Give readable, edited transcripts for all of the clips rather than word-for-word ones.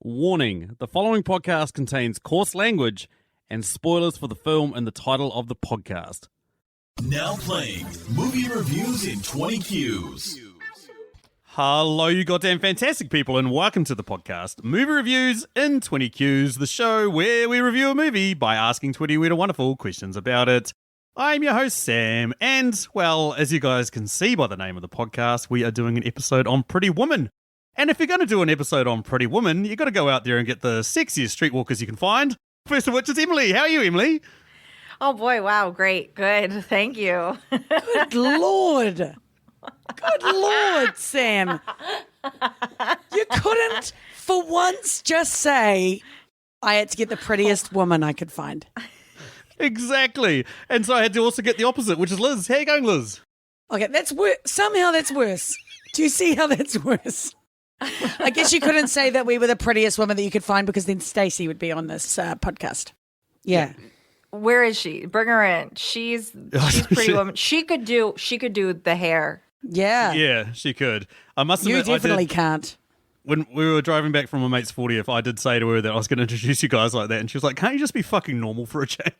Warning, the following podcast contains coarse language and spoilers for the film and the title of the podcast. Now playing movie reviews in 20 Qs. Hello, you goddamn fantastic people, and welcome to the podcast, Movie Reviews in 20 Qs, the show where we review a movie by asking 20 weird and wonderful questions about it. I'm your host, Sam, and, well, as you guys can see by the name of the podcast, we are doing an episode on Pretty Woman. And if you're going to do an episode on Pretty Woman, you got to go out there and get the sexiest streetwalkers you can find. First of which is Emily. How are you, Emily? Oh boy, wow, great, good, thank you. Good Lord. Good Lord, Sam. You couldn't, for once, just say, I had to get the prettiest woman I could find. Exactly. And so I had to also get the opposite, which is Liz. How you going, Liz? Okay, that's worse. Somehow that's worse. Do you see how that's worse? I guess you couldn't say that we were the prettiest woman that you could find because then Stacey would be on this podcast. Yeah. Where is she? Bring her in. She's Pretty Woman. She could do the hair. Yeah. Yeah, she could. I must You admit, definitely can't. When we were driving back from my mate's 40th, I did say to her that I was going to introduce you guys like that, and she was like, can't you just be fucking normal for a change?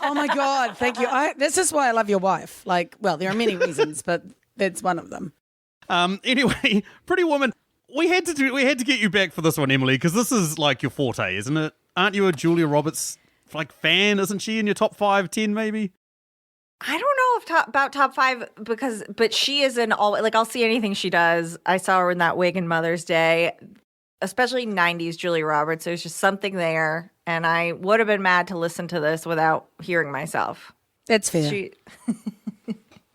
Oh my God, thank you. This is why I love your wife. Like, well, there are many reasons, but that's one of them. Anyway, Pretty Woman, we had to get you back for this one, Emily, because this is like your forte, isn't it? Aren't you a Julia Roberts fan? Isn't she in your top 5, 10 maybe? I don't know about top 5 but she is in all, like, I'll see anything she does. I saw her in that wig in Mother's Day, especially 90s Julia Roberts. There's just something there, and I would have been mad to listen to this without hearing myself. That's fair.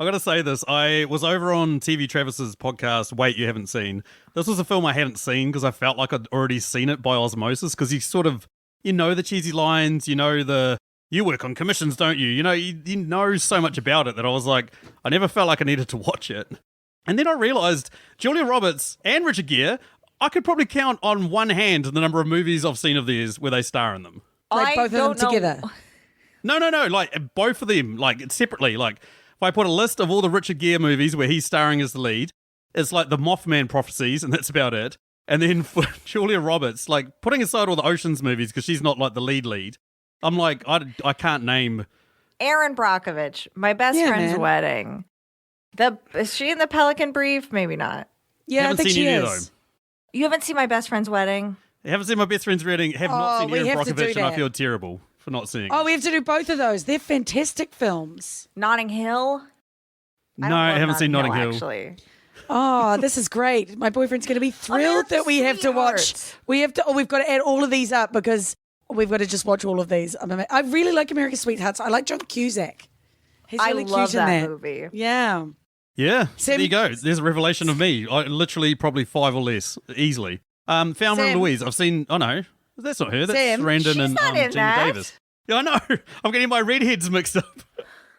I gotta say this, I was over on TV Travis's podcast, Wait You Haven't Seen. This was a film I hadn't seen because I felt like I'd already seen it by osmosis, because you know the cheesy lines, you work on commissions, don't you? You know so much about it that I was like, I never felt like I needed to watch it. And then I realised Julia Roberts and Richard Gere, I could probably count on one hand the number of movies I've seen of theirs where they star in them. Like both of them together? No, like both of them, like separately. Like if I put a list of all the Richard Gere movies where he's starring as the lead, it's like the Mothman Prophecies, and that's about it. And then for Julia Roberts, like putting aside all the Oceans movies because she's not like the lead, I'm like, I can't name. Erin Brockovich, My Best Friend's Wedding. Is she in the Pelican Brief? Maybe not. Yeah, I think she is. You haven't seen My Best Friend's Wedding? I haven't seen My Best Friend's Wedding. Have not seen Erin Brockovich, and I feel terrible for not seeing. Oh, we have to do both of those. They're fantastic films. Notting Hill? No, I haven't seen Notting Hill. Actually. Oh, this is great. My boyfriend's going to be thrilled that we have to watch. We've got to add all of these up because we've got to just watch all of these. I really like America's Sweethearts. I like John Cusack. He's really love cute in that movie. Yeah. Yeah. There you go. There's a revelation of me. I literally probably 5 or less, easily. Thelma and Louise. I've seen. Oh no, that's not her. That's Sam, Sarandon and Gina Davis. Yeah, I know. I'm getting my redheads mixed up.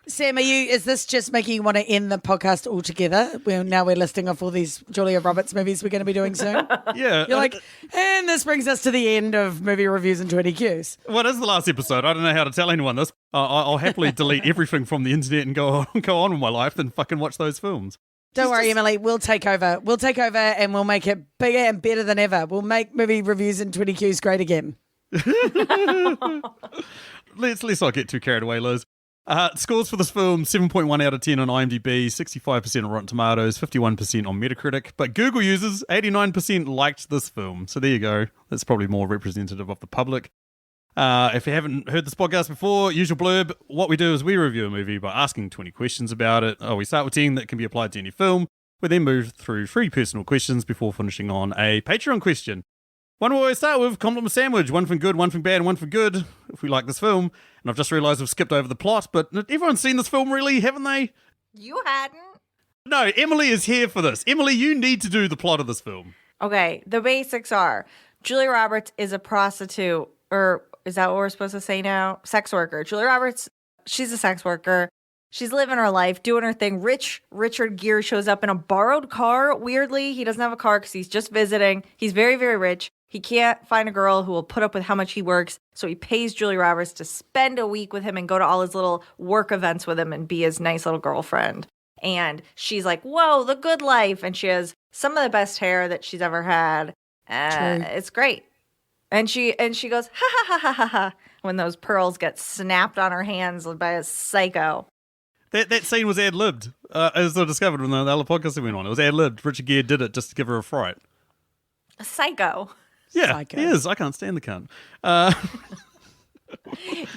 Sam, is this just making you want to end the podcast altogether? Now we're listing off all these Julia Roberts movies we're going to be doing soon. Yeah. You're like, and this brings us to the end of movie reviews in 20 Qs. Well, this is the last episode. I don't know how to tell anyone this. I'll happily delete everything from the internet and go on with my life than fucking watch those films. Don't worry, Emily. We'll take over. We'll take over and we'll make it bigger and better than ever. We'll make movie reviews in 20 Qs great again. Let's not get too carried away, Liz. Scores for this film, 7.1 out of 10 on IMDb, 65% on Rotten Tomatoes, 51% on Metacritic. But Google users, 89% liked this film. So there you go. That's probably more representative of the public. If you haven't heard this podcast before, usual blurb, what we do is we review a movie by asking 20 questions about it. We start with 10 that can be applied to any film. We then move through 3 personal questions before finishing on a Patreon question. One we always start with, compliment sandwich. One from good, one from bad, and one from good, if we like this film. And I've just realised we've skipped over the plot, but everyone's seen this film, really, haven't they? You hadn't? No, Emily is here for this. Emily, you need to do the plot of this film. Okay, the basics are Julia Roberts is a prostitute, or is that what we're supposed to say now? Sex worker. Julia Roberts, she's a sex worker. She's living her life, doing her thing. Richard Gere shows up in a borrowed car, weirdly. He doesn't have a car because he's just visiting. He's very, very rich. He can't find a girl who will put up with how much he works, so he pays Julia Roberts to spend a week with him and go to all his little work events with him and be his nice little girlfriend. And she's like, whoa, the good life. And she has some of the best hair that she's ever had. It's great. And she goes, ha ha ha ha ha ha, when those pearls get snapped on her hands by a psycho. That scene was ad-libbed, as I discovered when the other podcast went on. It was ad-libbed. Richard Gere did it just to give her a fright. A psycho. Yeah, Psycho. he is. I can't stand the cunt.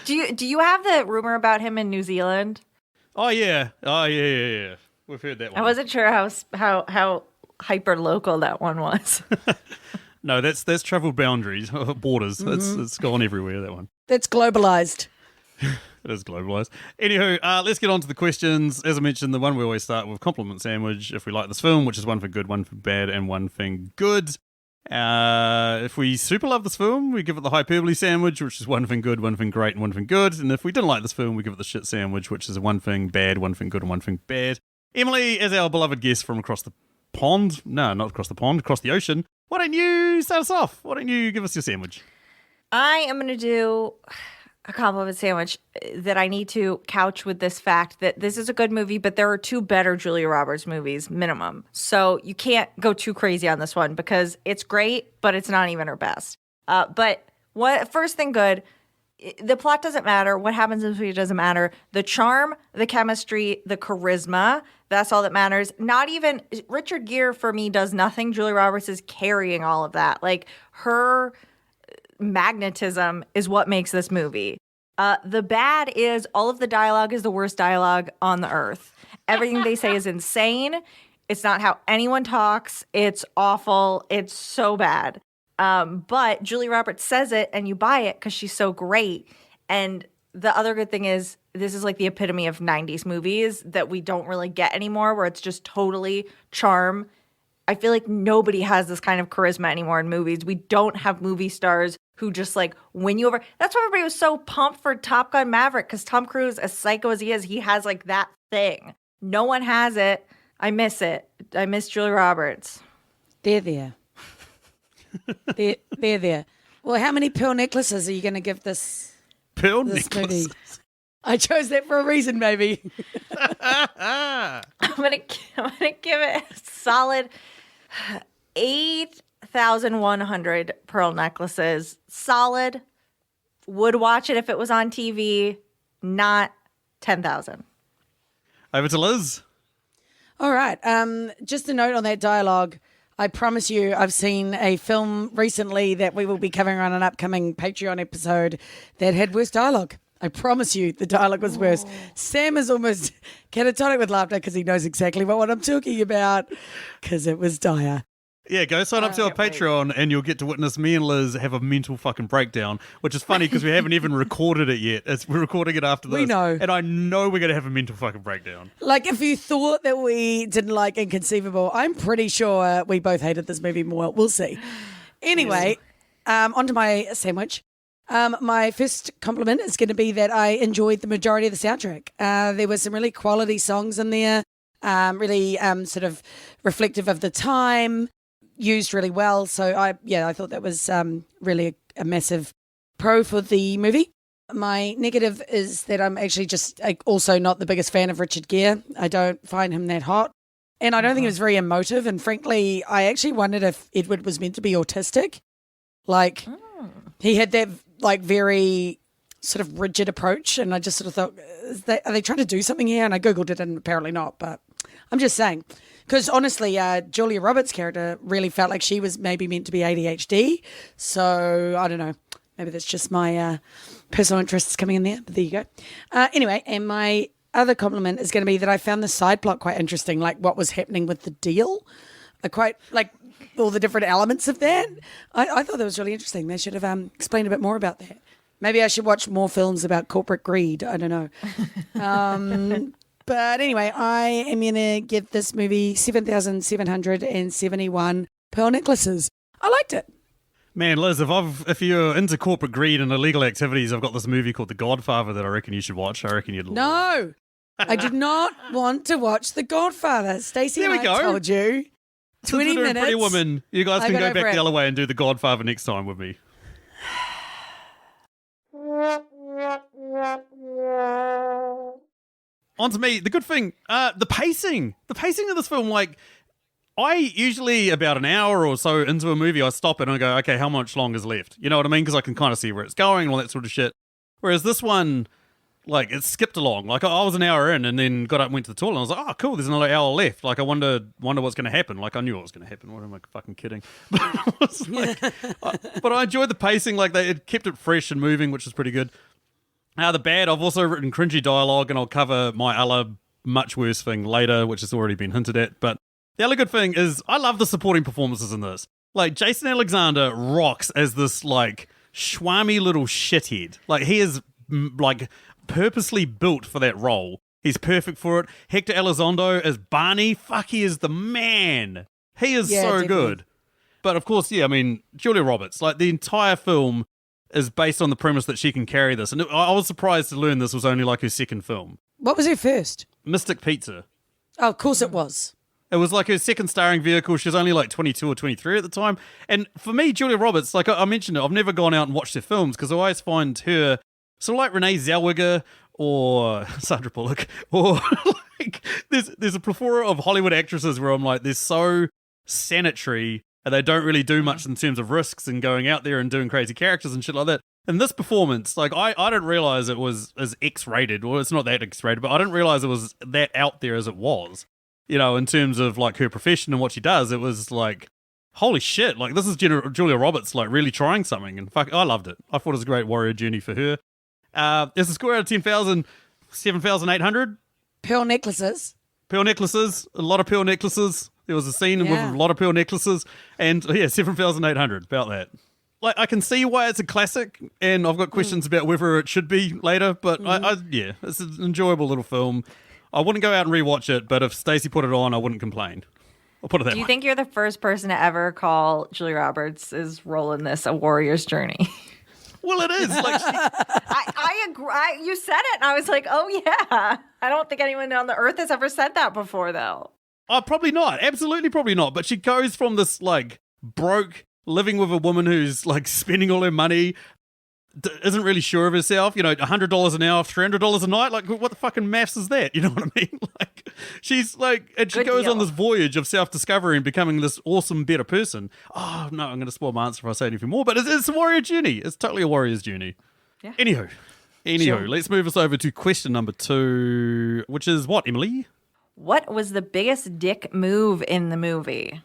Do you have the rumor about him in New Zealand? Oh, yeah. We've heard that one. I wasn't sure how hyper local that one was. No, that's travel boundaries, borders. It's gone everywhere, that one. That's globalized. It is globalized. Anywho, let's get on to the questions. As I mentioned, the one we always start with compliment sandwich. If we like this film, which is one for good, one for bad, and one thing good. If we super love this film, we give it the hyperbole sandwich, which is one thing good, one thing great, and one thing good. And if we didn't like this film, we give it the shit sandwich, which is one thing bad, one thing good, and one thing bad. Emily, as our beloved guest from across the pond, no, not across the pond, across the ocean, why don't you start us off? Why don't you give us your sandwich? I am going to do a compliment sandwich that I need to couch with this fact that this is a good movie, but there are two better Julia Roberts movies, minimum. So you can't go too crazy on this one because it's great, but it's not even her best. But first thing good, the plot doesn't matter. What happens in this movie doesn't matter. The charm, the chemistry, the charisma, that's all that matters. Not even Richard Gere for me does nothing. Julia Roberts is carrying all of that. Like her magnetism is what makes this movie. The bad is all of the dialogue is the worst dialogue on the earth. Everything they say is insane. It's not how anyone talks. It's awful. It's so bad. But Julia Roberts says it and you buy it because she's so great. And the other good thing is this is like the epitome of 90s movies that we don't really get anymore, where it's just totally charm. I feel like nobody has this kind of charisma anymore in movies. We don't have movie stars who just like win you over. That's why everybody was so pumped for Top Gun Maverick, because Tom Cruise, as psycho as he is, he has like that thing. No one has it. I miss it. I miss Julia Roberts. There. There. Well, how many pearl necklaces are you going to give this Necklace. movie? I chose that for a reason, baby. I'm gonna give it a solid 8,100 pearl necklaces. Solid. Would watch it if it was on TV. Not 10,000. Over to Liz. All right. Just a note on that dialogue. I promise you, I've seen a film recently that we will be covering on an upcoming Patreon episode that had worse dialogue. I promise you, the dialogue was worse. Sam is almost catatonic with laughter because he knows exactly what I'm talking about, because it was dire. Yeah, go sign up to our Patreon and you'll get to witness me and Liz have a mental fucking breakdown, which is funny because we haven't even recorded it yet. We're recording it after this. We know. And I know we're going to have a mental fucking breakdown. Like, if you thought that we didn't like Inconceivable, I'm pretty sure we both hated this movie more. We'll see. Anyway, onto my sandwich. My first compliment is going to be that I enjoyed the majority of the soundtrack. There were some really quality songs in there, really sort of reflective of the time, used really well. So I thought that was really a massive pro for the movie. My negative is that I'm actually just also not the biggest fan of Richard Gere. I don't find him that hot. And I don't think he was very emotive. And frankly, I actually wondered if Edward was meant to be autistic. Like, he had that like very sort of rigid approach. And I just sort of thought, are they trying to do something here? And I Googled it and apparently not. But I'm just saying. Because honestly, Julia Roberts' character really felt like she was maybe meant to be ADHD. So I don't know. Maybe that's just my personal interests coming in there. But there you go. Anyway, and my other compliment is going to be that I found the side plot quite interesting, like what was happening with the deal. I quite like all the different elements of that. I thought that was really interesting. They should have explained a bit more about that. Maybe I should watch more films about corporate greed. I don't know. But anyway, I am going to give this movie 7,771 pearl necklaces. I liked it. Man, Liz, if you're into corporate greed and illegal activities, I've got this movie called The Godfather that I reckon you should watch. I reckon you'd love it. No, I did not want to watch The Godfather. Stacey There and we I go. told you. Since 20 we're doing minutes. Pretty Woman, you guys I can got go over back it. the other way and do The Godfather next time with me. On to me. The good thing, the pacing. The pacing of this film, like, I usually, about an hour or so into a movie, I stop it and I go, okay, how much longer is left? You know what I mean? Because I can kind of see where it's going and all that sort of shit. Whereas this one, like, it skipped along. Like, I was an hour in and then got up and went to the toilet and I was like, oh, cool, there's another hour left. Like, I wonder what's going to happen. Like, I knew what was going to happen. What am I fucking kidding? But I was like, but I enjoyed the pacing. Like, it kept it fresh and moving, which is pretty good. The bad, I've also written cringy dialogue and I'll cover my other much worse thing later, which has already been hinted at. But the other good thing is I love the supporting performances in this. Like, Jason Alexander rocks as this, like, schwammy little shithead. Like, he is, like, purposely built for that role. He's perfect for it. Hector Elizondo as Barney, fuck, he is the man. He is so definitely. good. But, of course, yeah, I mean, Julia Roberts, like, the entire film is based on the premise that she can carry this. And I was surprised to learn this was only, like, her second film. What was her first? Mystic Pizza. Oh, of course it was. It was like her second starring vehicle. She was only like 22 or 23 at the time. And for me, Julia Roberts, like I mentioned it, I've never gone out and watched her films because I always find her sort of like Renee Zellweger or Sandra Bullock or like there's a plethora of Hollywood actresses where I'm like, they're so sanitary and they don't really do much in terms of risks and going out there and doing crazy characters and shit like that. And this performance, like I didn't realize it was as X-rated. Well, it's not that X-rated, but I didn't realize it was that out there as it was. You know, in terms of like her profession and what she does, it was like, holy shit, like this is Julia Roberts like really trying something. And fuck, I loved it. I thought it was a great warrior journey for her. There's a score out of 10,000, 7,800. Pearl necklaces. Pearl necklaces, a lot of pearl necklaces. There was a scene with a lot of pearl necklaces. And yeah, 7,800, about that. Like, I can see why it's a classic, and I've got questions about whether it should be later, but yeah, it's an enjoyable little film. I wouldn't go out and rewatch it, but if Stacey put it on, I wouldn't complain. I'll put it that way. Do you think you're the first person to ever call Julia Roberts' role in this a warrior's journey? Well, it is. Like, I agree. You said it, and I was like, oh, yeah. I don't think anyone on the earth has ever said that before, though. Probably not. Absolutely probably not. But she goes from this, like, broke, living with a woman who's, like, spending all her money, isn't really sure of herself, you know, $100 an hour, $300 a night. Like, what the fucking maths is that? You know what I mean? Like, she's like, and she goes on this voyage of self-discovery and becoming this awesome, better person. Oh, no, I'm going to spoil my answer if I say anything more, but it's a warrior journey. It's totally a warrior's journey. Yeah. Anywho, Sure. Let's move us over to question number 2, which is what, Emily? What was the biggest dick move in the movie?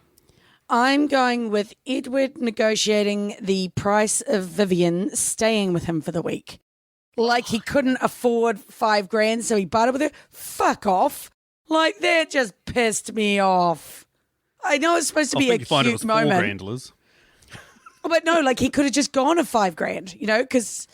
I'm going with Edward negotiating the price of Vivian staying with him for the week. Like he couldn't afford $5,000, so he bartered with her. Fuck off. Like, that just pissed me off. I know it's supposed to be a cute moment. $4,000, Liz. But no, like he could have just gone at $5,000, you know, because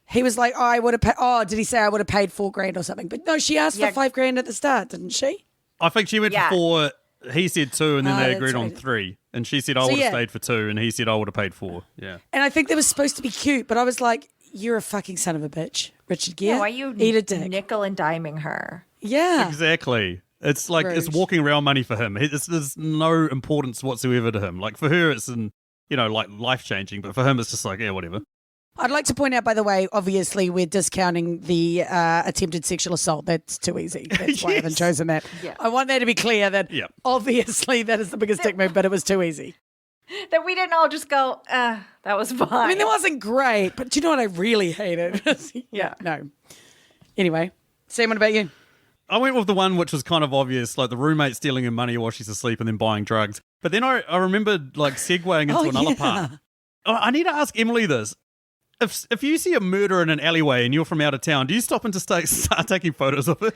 he was like, oh, I would have paid. Oh, did he say I would have paid $4,000 or something? But no, she asked for $5,000 at the start, didn't she? I think she went for 4. He said 2, and then they agreed on 3. And she said I would have stayed for 2, and he said I would have paid 4. Yeah. And I think that was supposed to be cute, but I was like, you're a fucking son of a bitch, Richard Gere. Yeah, why are you eat a dick? nickel and diming her? Yeah. Exactly. It's like, it's walking around money for him. There's no importance whatsoever to him. Like, for her, it's, like, life-changing, but for him, it's just like, yeah, whatever. I'd like to point out, by the way, obviously we're discounting the attempted sexual assault. That's too easy. That's why I haven't chosen that. Yeah. I want that to be clear that obviously that is the biggest dick move, but it was too easy. That we didn't all just go, that was fine. I mean, it wasn't great, but do you know what I really hated? No. Anyway, Sam, what about you? I went with the one which was kind of obvious, like the roommate stealing her money while she's asleep and then buying drugs. But then I remembered, like, segueing into another part. I need to ask Emily this. If you see a murder in an alleyway and you're from out of town, do you stop and just start taking photos of it?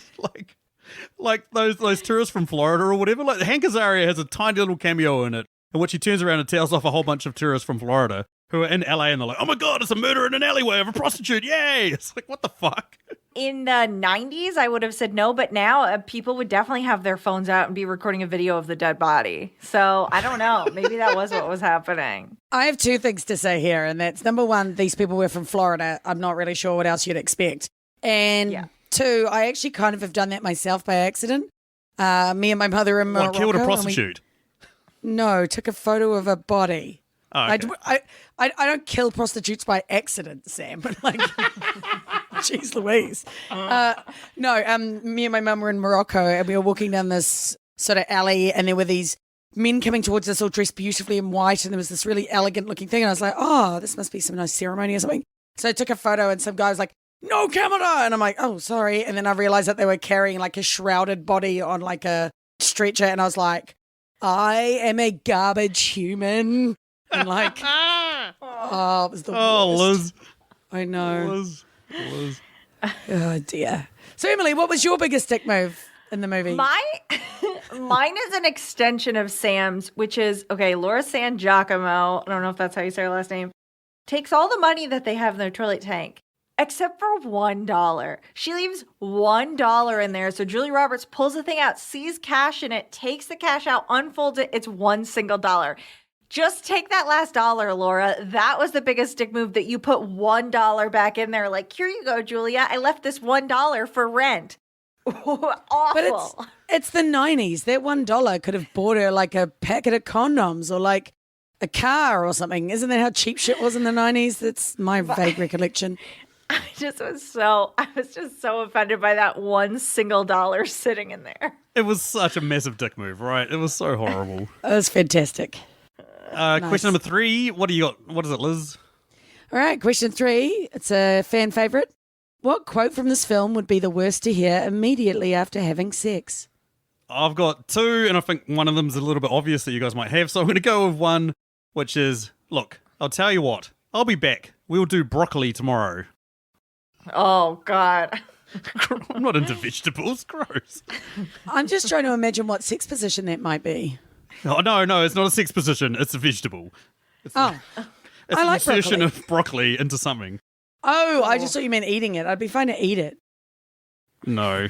Like those tourists from Florida or whatever? Like, Hank Azaria has a tiny little cameo in it in which he turns around and tells off a whole bunch of tourists from Florida who are in LA and they're like, oh my God, it's a murder in an alleyway of a prostitute. Yay. It's like, what the fuck? In the 90s, I would have said no, but now people would definitely have their phones out and be recording a video of the dead body. So I don't know. Maybe that was what was happening. I have 2 things to say here, and that's number 1, these people were from Florida. I'm not really sure what else you'd expect. And 2, I actually kind of have done that myself by accident. Me and my mother in Morocco. Killed a prostitute? No, took a photo of a body. Oh, okay. I don't kill prostitutes by accident, Sam, but like, jeez Louise. Me and my mum were in Morocco and we were walking down this sort of alley and there were these men coming towards us all dressed beautifully in white, and there was this really elegant looking thing, and I was like, oh, this must be some nice ceremony or something. So I took a photo, and some guy was like, no camera, and I'm like, oh, sorry. And then I realized that they were carrying like a shrouded body on like a stretcher, and I was like, I am a garbage human. And like, oh, it was the worst. Liz. I know. Liz. Oh dear. So Emily, what was your biggest dick move in the movie? Mine is an extension of Sam's, which is, okay, Laura San Giacomo, I don't know if that's how you say her last name, takes all the money that they have in their toilet tank, except for $1. She leaves $1 in there. So Julia Roberts pulls the thing out, sees cash in it, takes the cash out, unfolds it. It's one single dollar. Just take that last dollar, Laura. That was the biggest dick move, that you put $1 back in there. Like, here you go, Julia. I left this $1 for rent. Awful. But it's the 90s. That $1 could have bought her like a packet of condoms or like a car or something. Isn't that how cheap shit was in the 90s? That's my vague recollection. I was just so offended by that one single dollar sitting in there. It was such a massive dick move, right? It was so horrible. It was fantastic. Nice. Question number 3. What do you got? What is it, Liz? All right, question 3. It's a fan favorite. What quote from this film would be the worst to hear immediately after having sex? I've got 2, and I think one of them's a little bit obvious that you guys might have. So I'm going to go with one, which is, look, I'll tell you what. I'll be back. We'll do broccoli tomorrow. Oh, God. I'm not into vegetables. Gross. I'm just trying to imagine what sex position that might be. Oh, no, it's not a sex position. It's a vegetable. It's I like the insertion broccoli. of broccoli into something. Oh, I just thought you meant eating it. I'd be fine to eat it. No.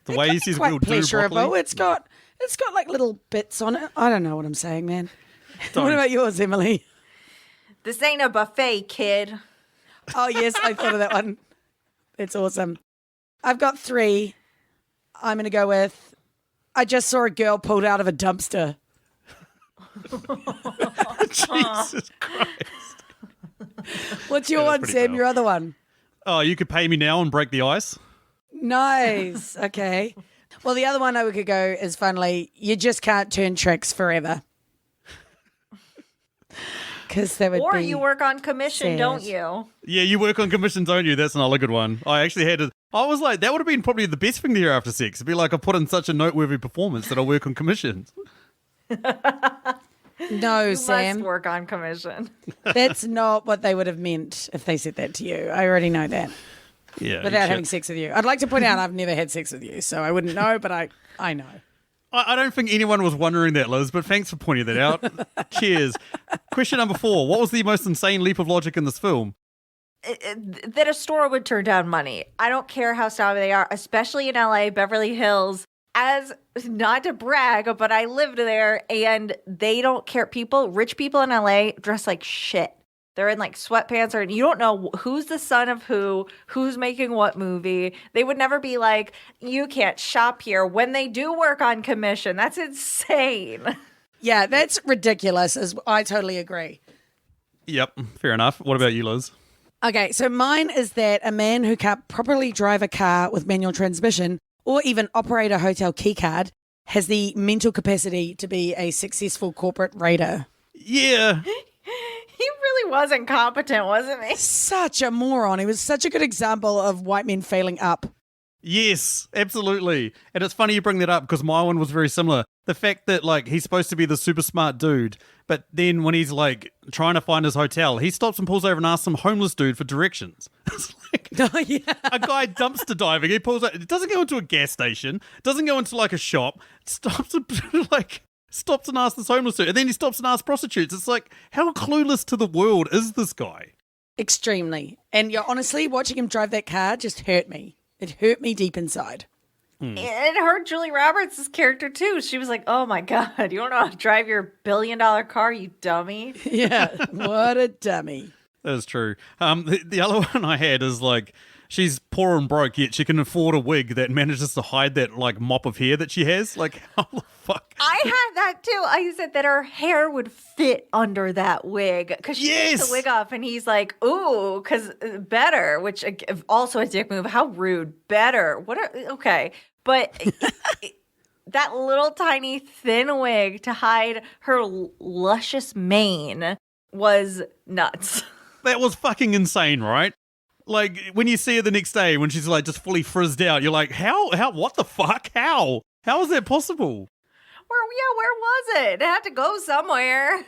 The way he says Quite we'll do pleasurable. broccoli. It's got like little bits on it. I don't know what I'm saying, man. Don't. What about yours, Emily? This ain't a buffet, kid. Oh, yes, I thought of that one. It's awesome. I've got 3. I'm going to go with, I just saw a girl pulled out of a dumpster. Jesus Christ. What's your Yeah, that's one, pretty Sam? foul. Your other one? Oh, you could pay me now and break the ice? Nice. Okay. Well, the other one I could go is finally, you just can't turn tricks forever. Because that would Or be you work on commission, sad. don't you? Yeah, you work on commission, don't you? That's another good one. I actually had I was like, that would have been probably the best thing to hear after sex. It'd be like, I put in such a noteworthy performance that I work on commissions. No, You Sam. must work on commission. That's not what they would have meant if they said that to you. I already know that. Yeah. Without having sex with you. I'd like to point out I've never had sex with you, so I wouldn't know, but I know. I don't think anyone was wondering that, Liz, but thanks for pointing that out. Cheers. Question number 4. What was the most insane leap of logic in this film? That a store would turn down money. I don't care how snobby they are, especially in LA, Beverly Hills. As not to brag, but I lived there and they don't care. Rich people in LA dress like shit. They're in like sweatpants, or you don't know who's the son of who's making what movie. They would never be like, you can't shop here when they do work on commission. That's insane. Yeah, that's ridiculous. I totally agree. Yep, fair enough. What about you, Liz? Okay, so mine is that a man who can't properly drive a car with manual transmission or even operate a hotel keycard has the mental capacity to be a successful corporate raider. Yeah. He really was incompetent, wasn't he? Such a moron. He was such a good example of white men failing up. Yes, absolutely. And it's funny you bring that up because my one was very similar. The fact that like he's supposed to be the super smart dude, but then when he's like trying to find his hotel, he stops and pulls over and asks some homeless dude for directions. It's like Oh, yeah. a guy dumpster diving. He pulls out. It doesn't go into a gas station. Doesn't go into like a shop. It stops and stops and asks this homeless dude, and then he stops and asks prostitutes. It's like, how clueless to the world is this guy? Extremely. And honestly, watching him drive that car just hurt me. It hurt me deep inside. It hurt Julie Roberts' character too. She was like, oh my God, you don't know how to drive your billion-dollar car, you dummy. Yeah, what a dummy. That is true. The other one I had is like, she's poor and broke, yet she can afford a wig that manages to hide that like mop of hair that she has. Like, how the fuck? I had that too. I said that her hair would fit under that wig because she takes the wig off and he's like, ooh, because better, which also a dick move. How rude. Better. Okay. But that little tiny thin wig to hide her luscious mane was nuts. That was fucking insane, right? Like, when you see her the next day, when she's like just fully frizzed out, you're like, how, what the fuck? How is that possible? Where was it? It had to go somewhere.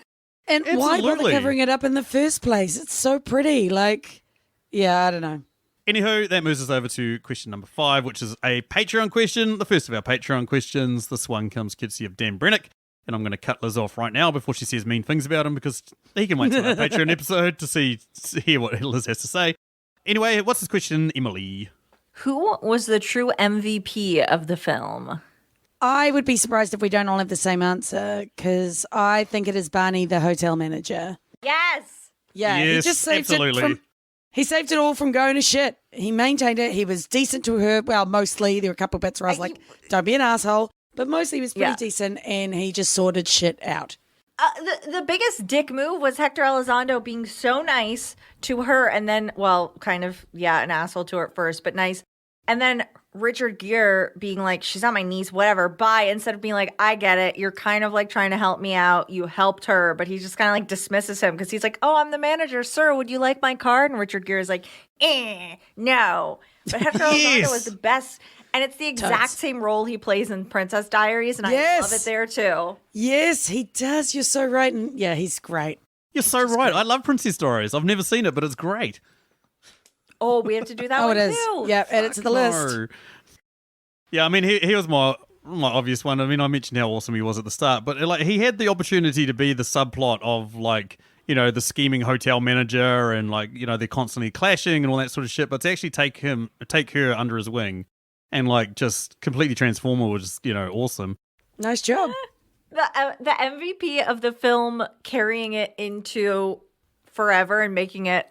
And why bother covering it up in the first place? It's so pretty. Like, yeah, I don't know. Anywho, that moves us over to question number 5, which is a Patreon question. The first of our Patreon questions. This one comes courtesy of Dan Brennick. And I'm going to cut Liz off right now before she says mean things about him, because he can wait till our Patreon episode to hear what Liz has to say. Anyway, what's this question, Emily? Who was the true MVP of the film? I would be surprised if we don't all have the same answer, because I think it is Barney, the hotel manager. Yes. Yeah, yes, he just saved absolutely. He saved it all from going to shit. He maintained it. He was decent to her. Well, mostly. There were a couple of bits where I was like, don't be an asshole. But mostly he was pretty decent, and he just sorted shit out. The biggest dick move was Hector Elizondo being so nice to her, and then, well, kind of, an asshole to her at first, but nice. And then Richard Gere being like, she's on my knees, whatever, bye. Instead of being like, I get it. You're kind of like trying to help me out. You helped her. But he just kind of like dismisses him because he's like, oh, I'm the manager. Sir, would you like my card? And Richard Gere is like, no. But Hector Elizondo was the best. And it's the exact same role he plays in Princess Diaries. And I love it there too. Yes, he does. You're so right. And yeah, he's great. You're so right. I love Princess Diaries. I've never seen it, but it's great. Oh, we have to do that one it is. too. Yeah, add it to the list. Yeah, I mean, he was my obvious one. I mean, I mentioned how awesome he was at the start, but like he had the opportunity to be the subplot of like, you know, the scheming hotel manager and like, you know, they're constantly clashing and all that sort of shit, but to actually take her under his wing and like just completely transform her was, you know, awesome. Nice job. The MVP of the film carrying it into forever and making it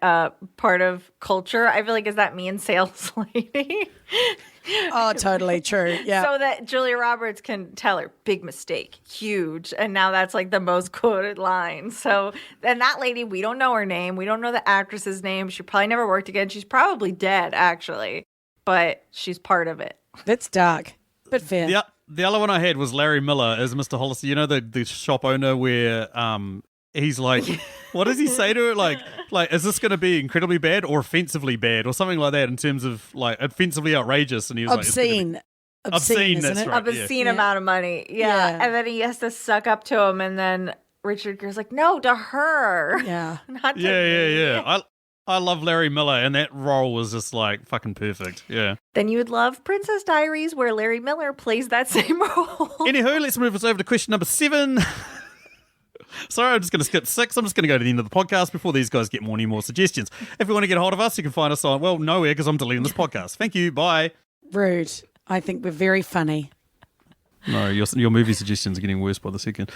part of culture, I feel like, is that mean sales lady. Oh, totally true. Yeah. So that Julia Roberts can tell her, big mistake, huge. And now that's like the most quoted line. So, and that lady, we don't know her name. We don't know the actress's name. She probably never worked again. She's probably dead, actually. But she's part of it. That's dark, but fair. Yeah. The other one I had was Larry Miller as Mr. Hollister. You know, the shop owner where he's like, what does he say to her? Like, is this going to be incredibly bad or offensively bad or something like that in terms of like offensively outrageous? And he was obscene. Like, obscene, that's isn't it? right. Obscene amount of money. Yeah. And then he has to suck up to him. And then Richard Gere's like, no, to her. Yeah. Not to me. Yeah. I love Larry Miller, and that role was just like fucking perfect. Yeah. Then you would love Princess Diaries, where Larry Miller plays that same role. Anywho, let's move us over to question number 7. Sorry, I'm just going to skip 6. I'm just going to go to the end of the podcast before these guys get any more suggestions. If you want to get a hold of us, you can find us on, well, nowhere because I'm deleting this podcast. Thank you. Bye. Rude. I think we're very funny. No, your movie suggestions are getting worse by the second.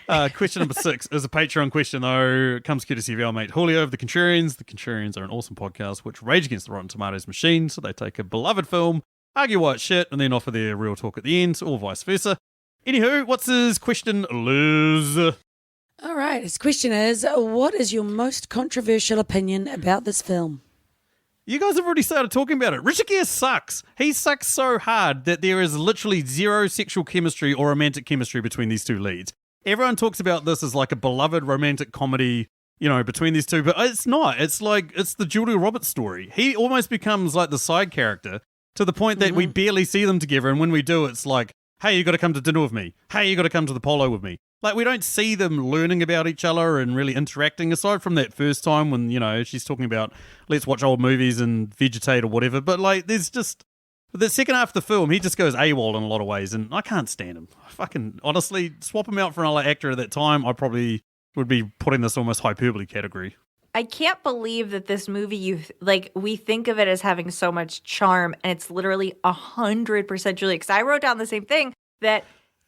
Question number 6 is a Patreon question, though. It comes courtesy of our mate Julio of The Contrarians. The Contrarians are an awesome podcast which rage against the Rotten Tomatoes machine. So they take a beloved film, argue why it's shit, and then offer their real talk at the end, or vice versa. Anywho, what's his question, Liz? All right. His question is, what is your most controversial opinion about this film? You guys have already started talking about it. Richard Gere sucks. He sucks so hard that there is literally zero sexual chemistry or romantic chemistry between these two leads. Everyone talks about this as like a beloved romantic comedy, you know, between these two, but it's not. It's like, it's the Julia Roberts story. He almost becomes like the side character to the point that we barely see them together. And when we do, it's like, hey, you got to come to dinner with me. Hey, you got to come to the polo with me. Like, we don't see them learning about each other and really interacting, aside from that first time when, you know, she's talking about let's watch old movies and vegetate or whatever. But, like, there's just... The second half of the film, he just goes AWOL in a lot of ways, and I can't stand him. Fucking, honestly, swap him out for another actor at that time, I probably would be putting this almost hyperbole category. I can't believe that this movie, we think of it as having so much charm, and it's literally 100% Julia. Because I wrote down the same thing, that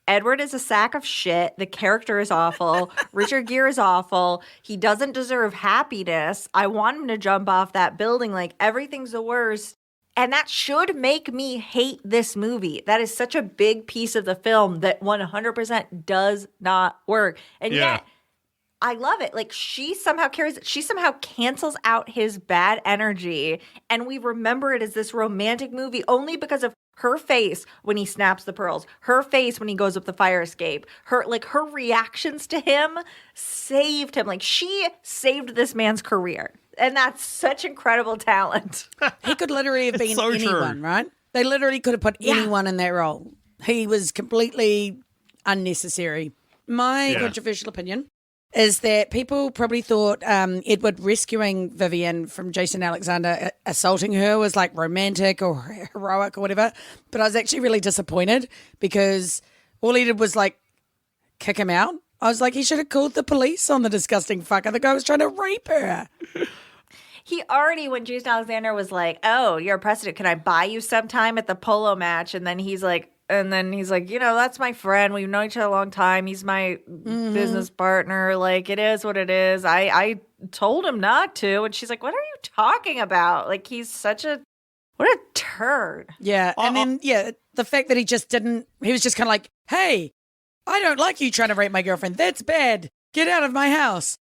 Edward is a sack of shit. The character is awful. Richard Gere is awful. He doesn't deserve happiness. I want him to jump off that building. Like, everything's the worst. And that should make me hate this movie. That is such a big piece of the film that 100% does not work. And yet, I love it. Like, she somehow carries it. She somehow cancels out his bad energy. And we remember it as this romantic movie only because of Her face when he snaps the pearls, her face when he goes up the fire escape, her reactions to him saved him. Like, she saved this man's career. And that's such incredible talent. He could literally have been so anyone, true. right? They literally could have put anyone in that role. He was completely unnecessary. My controversial opinion is that people probably thought Edward rescuing Vivian from Jason Alexander assaulting her was like romantic or heroic or whatever. But I was actually really disappointed because all he did was like kick him out. I was like, he should have called the police on the disgusting fucker. The guy was trying to rape her. He already, when Jason Alexander was like, oh, you're a prostitute, can I buy you sometime at the polo match? And then he's like, that's my friend. We've known each other a long time. He's my business partner. Like, it is what it is. I told him not to. And she's like, what are you talking about? Like, he's what a turd. Yeah. And then, the fact that he was just kind of like, hey, I don't like you trying to rape my girlfriend. That's bad. Get out of my house.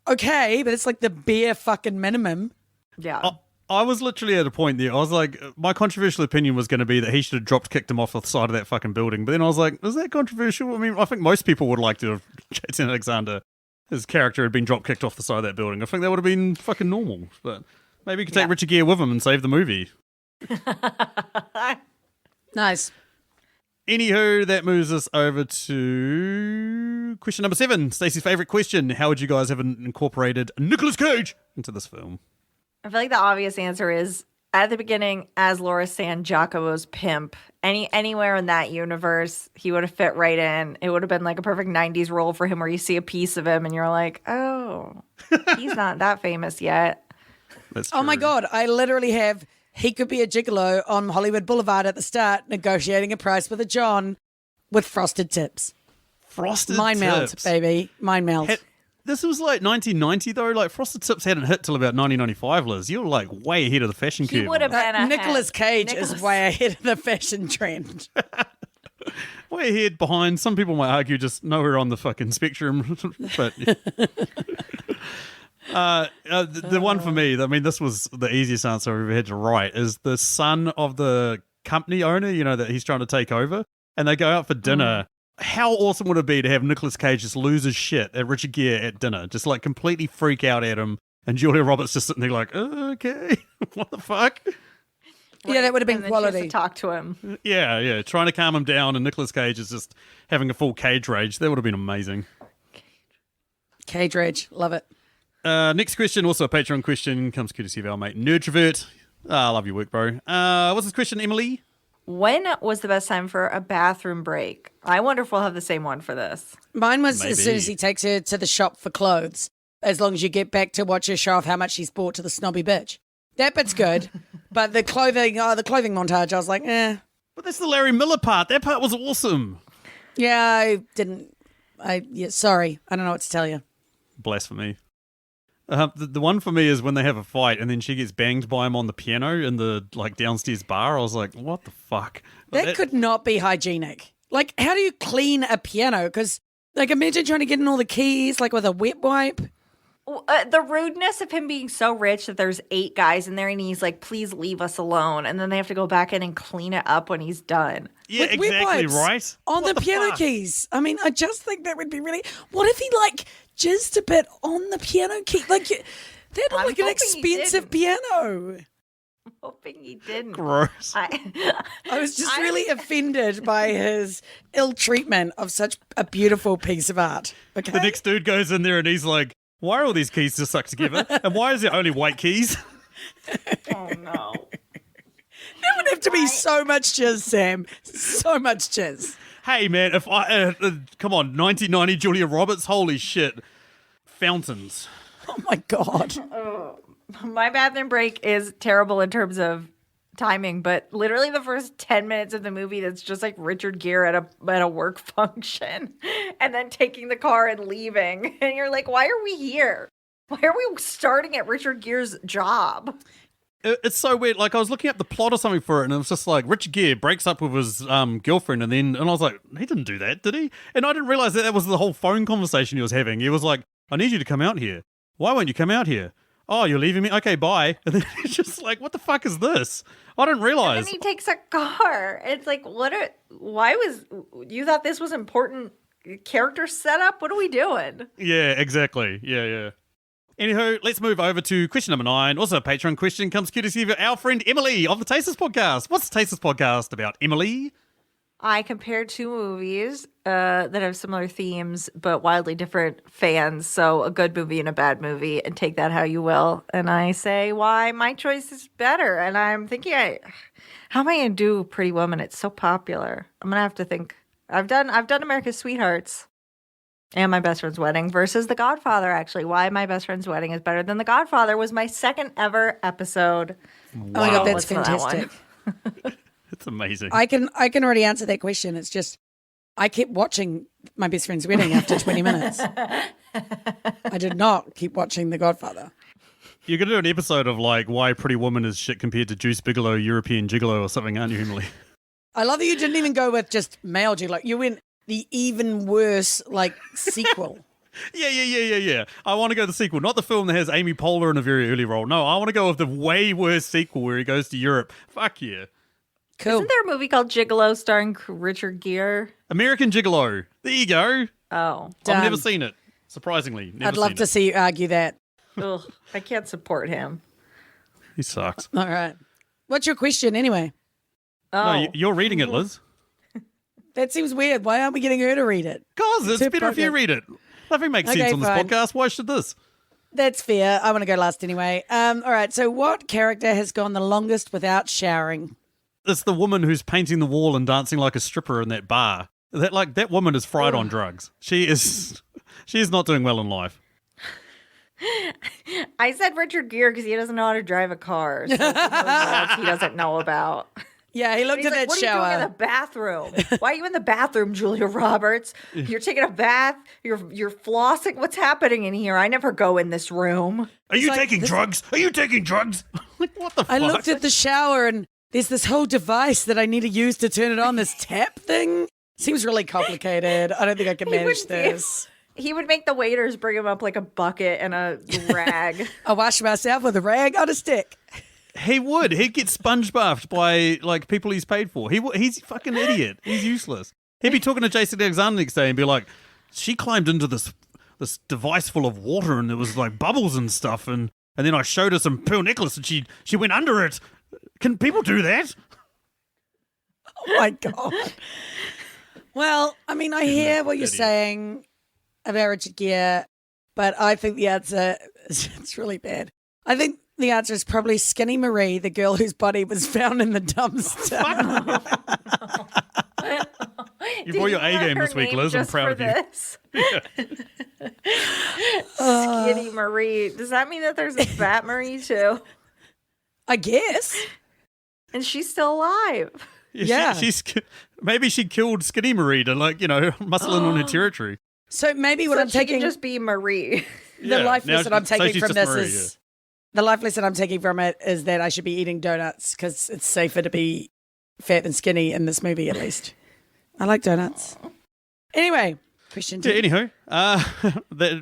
Okay, but it's like the bare fucking minimum. Yeah. I was literally at a point there. I was like, my controversial opinion was going to be that he should have kicked him off the side of that fucking building. But then I was like, is that controversial? I mean, I think most people would like to have Jason Alexander, his character, had been drop kicked off the side of that building. I think that would have been fucking normal. But maybe he could take Richard Gere with him and save the movie. Nice. Anywho, that moves us over to question number 7. Stacey's favourite question. How would you guys have incorporated Nikolis Cage into this film? I feel like the obvious answer is, at the beginning, as Laura San Giacomo's pimp, anywhere in that universe, he would have fit right in. It would have been like a perfect 90s role for him where you see a piece of him and you're like, oh, he's not that famous yet. That's Oh my true. God, I literally have, he could be a gigolo on Hollywood Boulevard at the start, negotiating a price with a John with frosted tips. Frosted Mind melt, Tips. baby. Mind melt. This was like 1990 though. Like Frosted Tips hadn't hit till about 1995, Liz. You're like way ahead of the fashion He curve. would have been ahead. Nicolas Cage is way ahead of the fashion trend. way ahead, behind. Some people might argue just nowhere on the fucking spectrum. But the one for me, I mean, this was the easiest answer I've ever had to write, is the son of the company owner, that he's trying to take over, and they go out for dinner. How awesome would it be to have Nicolas Cage just lose his shit at Richard Gere at dinner, just like completely freak out at him, and Julia Roberts just sitting there like, okay, what the fuck? Yeah, that would have been And then she has quality. to talk to him. Yeah, trying to calm him down, and Nicolas Cage is just having a full cage rage. That would have been amazing. Cage rage. Love it. Next question, also a Patreon question, comes courtesy of our mate Nerdtrovert. I love your work, bro. What's this question, Emily? When was the best time for a bathroom break? I wonder if we'll have the same one for this. Mine was Maybe. as soon as he takes her to the shop for clothes, as long as you get back to watch her show off how much she's bought to the snobby bitch. That bit's good. But the clothing montage, I was like, eh. But that's the Larry Miller part. That part was awesome. Yeah, sorry. I don't know what to tell you. Blasphemy. The one for me is when they have a fight and then she gets banged by him on the piano in the downstairs bar. I was like, what the fuck? But That could not be hygienic. Like, how do you clean a piano? Because, imagine trying to get in all the keys, with a wet wipe. The rudeness of him being so rich that there's 8 guys in there and he's like, please leave us alone. And then they have to go back in and clean it up when he's done. Yeah, With wet exactly wipes right. On What the piano fuck? keys. I mean, I just think that would be really. What if he jizzed a bit on the piano key? That looked I'm like an hoping he expensive piano. I'm hoping he didn't. Gross. I was just really offended by his ill treatment of such a beautiful piece of art. Okay. The next dude goes in there and he's like, why are all these keys just stuck together? And why is there only white keys? Oh, no. There would have to be so much jizz, Sam. So much jizz. Hey, man, if I... come on, 1990 Julia Roberts? Holy shit. Fountains. Oh, my God. My bathroom break is terrible in terms of timing, but literally the first 10 minutes of the movie, that's just like Richard Gere at a work function and then taking the car and leaving. And you're like, why are we here? Why are we starting at Richard Gere's job? It's so weird. I was looking up the plot or something for it, and it was just like Richard Gere breaks up with his girlfriend, and I was like, he didn't do that, did he? And I didn't realize that was the whole phone conversation he was having. He was like, I need you to come out here. Why won't you come out here? oh, you're leaving me? Okay, bye. And then he's just like, what the fuck is this? I didn't And realize. then he takes a car. It's like, you thought this was important character setup? What are we doing? Yeah, exactly. Yeah. Anywho, let's move over to question number 9. Also, a Patreon question comes courtesy of our friend Emily of the Tasteless podcast. What's the Tasteless podcast about, Emily? I compared 2 movies that have similar themes but wildly different fans. So a good movie and a bad movie, and take that how you will. And I say why my choice is better. And I'm thinking, how am I going to do Pretty Woman? It's so popular. I'm going to have to think. I've done America's Sweethearts and My Best Friend's Wedding versus The Godfather, actually. Why My Best Friend's Wedding is better than The Godfather was my second ever episode. Oh my God, that's Listen to that one. fantastic. It's amazing. I can already answer that question. It's just I kept watching My Best Friend's Wedding after 20 minutes. I did not keep watching The Godfather. You're going to do an episode of like why Pretty Woman is shit compared to Juice Bigelow, European Gigolo or something, aren't you, Emily? I love that you didn't even go with just male gigolo. You went the even worse like sequel. Yeah. I want to go to the sequel, not the film that has Amy Poehler in a very early role. No, I want to go with the way worse sequel where he goes to Europe. Fuck yeah. Cool. Isn't there a movie called Gigolo starring Richard Gere? American Gigolo. There you go. Oh. I've never seen it, surprisingly. I'd love to see you argue that. Ugh, I can't support him. He sucks. All right. What's your question anyway? Oh. No, you're reading it, Liz. That seems weird. Why aren't we getting her to read it? Because it's Too better if you podcast. read it. Nothing makes Okay, sense on this fine. podcast. Why should this? That's fair. I want to go last anyway. All right. So what character has gone the longest without showering? It's the woman who's painting the wall and dancing like a stripper in that bar. That woman is fried on drugs. She is not doing well in life. I said Richard Gere because he doesn't know how to drive a car. So who knows what else he doesn't know about. Yeah, he looked He's at like, that what shower. are you doing in the bathroom? Why are you in the bathroom, Julia Roberts? You're taking a bath. You're flossing. What's happening in here? I never go in this room. Are you like, taking drugs? Are you taking drugs? Like, what the fuck? I looked at the shower and there's this whole device that I need to use to turn it on, this tap thing. Seems really complicated. I don't think I can manage would be- this. He would make the waiters bring him up like a bucket and a rag. I wash myself with a rag on a stick. He would. He'd get sponge bathed by like people he's paid for. He's a fucking idiot. He's useless. He'd be talking to Jason Alexander next day and be like, she climbed into this device full of water and there was like bubbles and stuff and then I showed her some pearl necklace and she went under it. Can people do that? Oh my God. Well, I mean, I hear what you're Idiot. saying about Richard Gere, but I think the answer it's really bad. I think the answer is probably Skinny Marie, the girl whose body was found in the dumpster. You brought your A game this week, Liz. I'm proud of you. Skinny Marie. Does that mean that there's a fat Marie too? I guess. And she's still alive. Yeah. Maybe she killed Skinny Marie to muscle in on her territory. So maybe what So I'm she taking can just be Marie. the life now lesson I'm so taking she's from just this Marie, is the life lesson I'm taking from it is that I should be eating donuts because it's safer to be fat than skinny in this movie, at least. I like donuts. Anyway, question two. Yeah, anywho,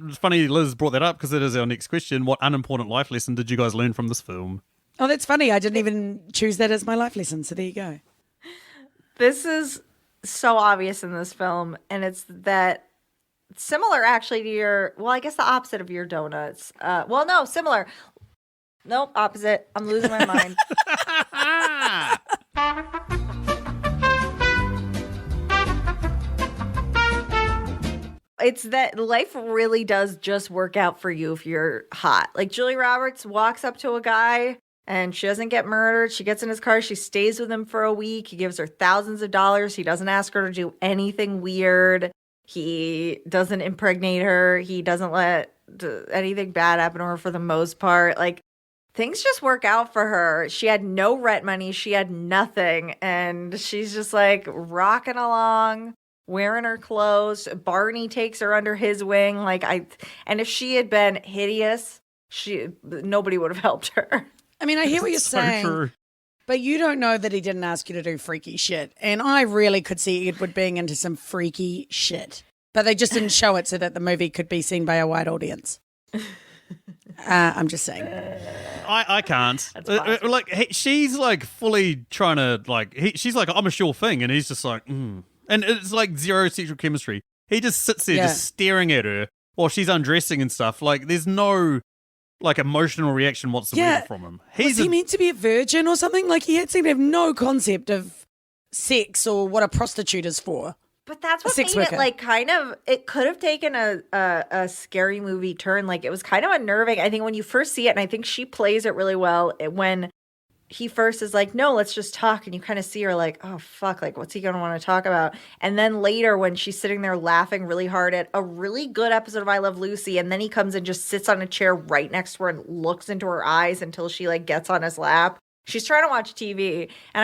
it's funny Liz brought that up because it is our next question. What unimportant life lesson did you guys learn from this film? Oh, that's funny. I didn't even choose that as my life lesson, so there you go. This is so obvious in this film, and it's that similar actually to your, well, I guess the opposite of your donuts. Well, no, similar. Nope, opposite. I'm losing my mind. It's that life really does just work out for you if you're hot. Like Julie Roberts walks up to a guy and she doesn't get murdered. She gets in his car. She stays with him for a week. He gives her thousands of dollars. He doesn't ask her to do anything weird. He doesn't impregnate her. He doesn't let anything bad happen to her for the most part. Like, things just work out for her. She had no rent money. She had nothing. And she's just like rocking along, wearing her clothes. Barney takes her under his wing. And if she had been hideous, nobody would have helped her. I mean, I hear what you're So saying, true. but you don't know that he didn't ask you to do freaky shit. And I really could see Edward being into some freaky shit. But they just didn't show it so that the movie could be seen by a wide audience. I'm just saying. I can't. She's like fully trying to she's like, I'm a sure thing, and he's just like, and it's like zero sexual chemistry. He just sits there just staring at her while she's undressing and stuff. Like there's no like emotional reaction whatsoever from him. Was he meant to be a virgin or something? Like he seemed to have no concept of sex or what a prostitute is for. But that's what made it like kind of, it could have taken a scary movie turn. Like it was kind of unnerving. I think when you first see it, and I think she plays it really well, when he first is like, no, let's just talk. And you kind of see her like, oh, fuck, like what's he going to want to talk about? And then later when she's sitting there laughing really hard at a really good episode of I Love Lucy, and then he comes and just sits on a chair right next to her and looks into her eyes until she like gets on his lap. She's trying to watch TV, and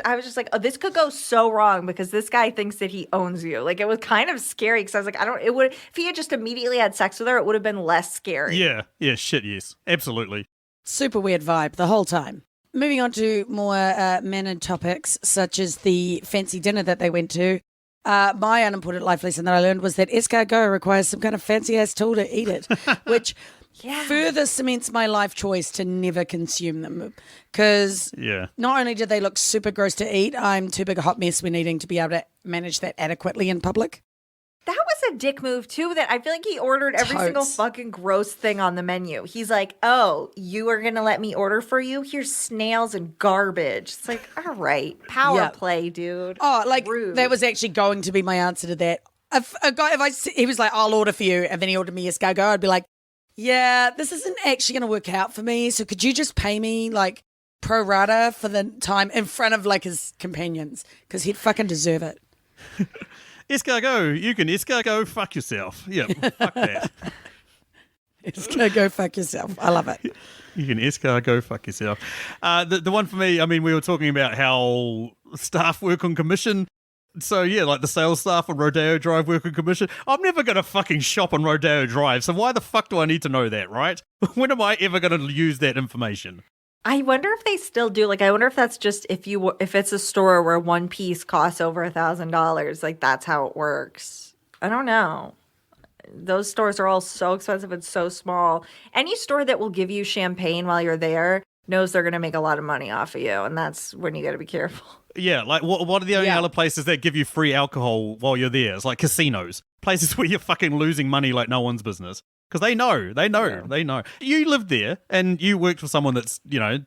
I was just like, oh, this could go so wrong because this guy thinks that he owns you. Like, it was kind of scary because I was like, if he had just immediately had sex with her, it would have been less scary. Yeah, shit, yes, absolutely. Super weird vibe the whole time. Moving on to more mannered topics, such as the fancy dinner that they went to. My unimportant life lesson that I learned was that escargot requires some kind of fancy-ass tool to eat it, which... further cements my life choice to never consume them because not only did they look super gross to eat, I'm too big a hot mess when needing to be able to manage that adequately in public. That was a dick move too, that I feel like he ordered every single fucking gross thing on the menu. He's like, oh, you are going to let me order for you? Here's snails and garbage. It's like, all right, power play, dude. Oh, like rude. That was actually going to be my answer to that. He was like, I'll order for you, and then he ordered me escargot, I'd be like, yeah, this isn't actually going to work out for me. So could you just pay me like pro rata for the time in front of like his companions? Because he'd fucking deserve it. Escargot, you can escargot fuck yourself. Yeah, fuck that. Escargot fuck yourself. I love it. You can escargot fuck yourself. The one for me, I mean, we were talking about how staff work on commission. So, yeah, like the sales staff on Rodeo Drive work on commission. I'm never going to fucking shop on Rodeo Drive, so why the fuck do I need to know that, right? When am I ever going to use that information? I wonder if they still do. Like, I wonder if that's just if it's a store where one piece costs over $1,000. Like, that's how it works. I don't know. Those stores are all so expensive and so small. Any store that will give you champagne while you're there knows they're going to make a lot of money off of you, and that's when you got to be careful. Yeah, like what are the only other places that give you free alcohol while you're there? It's like casinos, places where you're fucking losing money like no one's business. Because they know. You lived there and you worked for someone that's,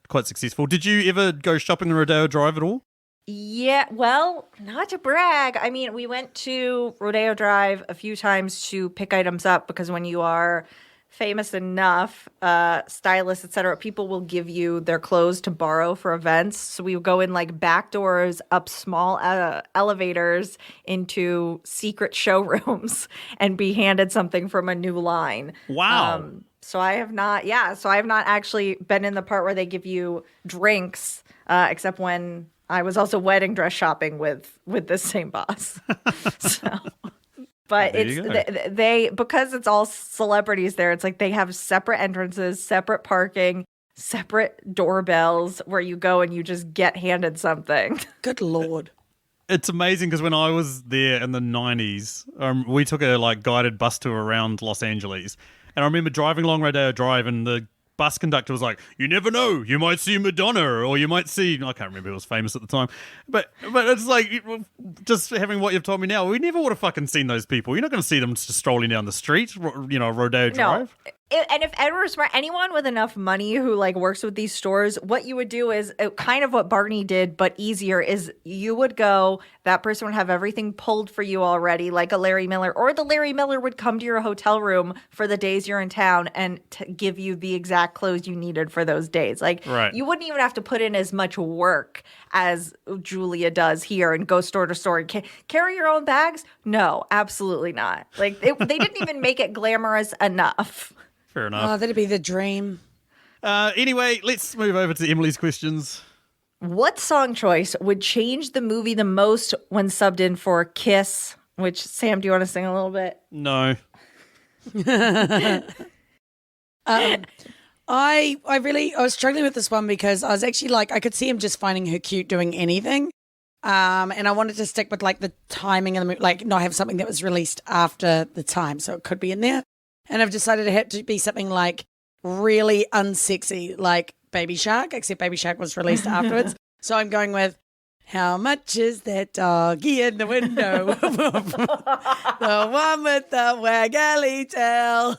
quite successful. Did you ever go shopping on Rodeo Drive at all? Yeah, well, not to brag. I mean, we went to Rodeo Drive a few times to pick items up because when you are famous enough, stylists, etc., people will give you their clothes to borrow for events. So we would go in like back doors, up small elevators into secret showrooms and be handed something from a new line. Wow. So I have not actually been in the part where they give you drinks, except when I was also wedding dress shopping with this same boss. So... But they because it's all celebrities there, it's like they have separate entrances, separate parking, separate doorbells where you go and you just get handed something. Good Lord. It's amazing because when I was there in the 90s, we took a guided bus tour around Los Angeles. And I remember driving along Rodeo Drive and the bus conductor was like, you never know, you might see Madonna or you might see, I can't remember who was famous at the time, but it's like, just having what you've told me now, we never would have fucking seen those people. You're not going to see them just strolling down the street, Rodeo Drive. No. And if Edward smart, anyone with enough money who works with these stores, what you would do is kind of what Barney did, but easier, is you would go, that person would have everything pulled for you already, like a Larry Miller, or the Larry Miller would come to your hotel room for the days you're in town and give you the exact clothes you needed for those days. You wouldn't even have to put in as much work as Julia does here and go store to store and carry your own bags. No, absolutely not. They didn't even make it glamorous enough. Fair enough. Oh, that'd be the dream. Anyway, let's move over to Emily's questions. What song choice would change the movie the most when subbed in for Kiss? Which, Sam, do you want to sing a little bit? No. I was struggling with this one because I was actually I could see him just finding her cute doing anything. And I wanted to stick with the timing of the movie, not have something that was released after the time. So it could be in there. And I've decided it had to be something like really unsexy, like Baby Shark, except Baby Shark was released afterwards. So I'm going with, how much is that doggy in the window? The one with the waggly tail.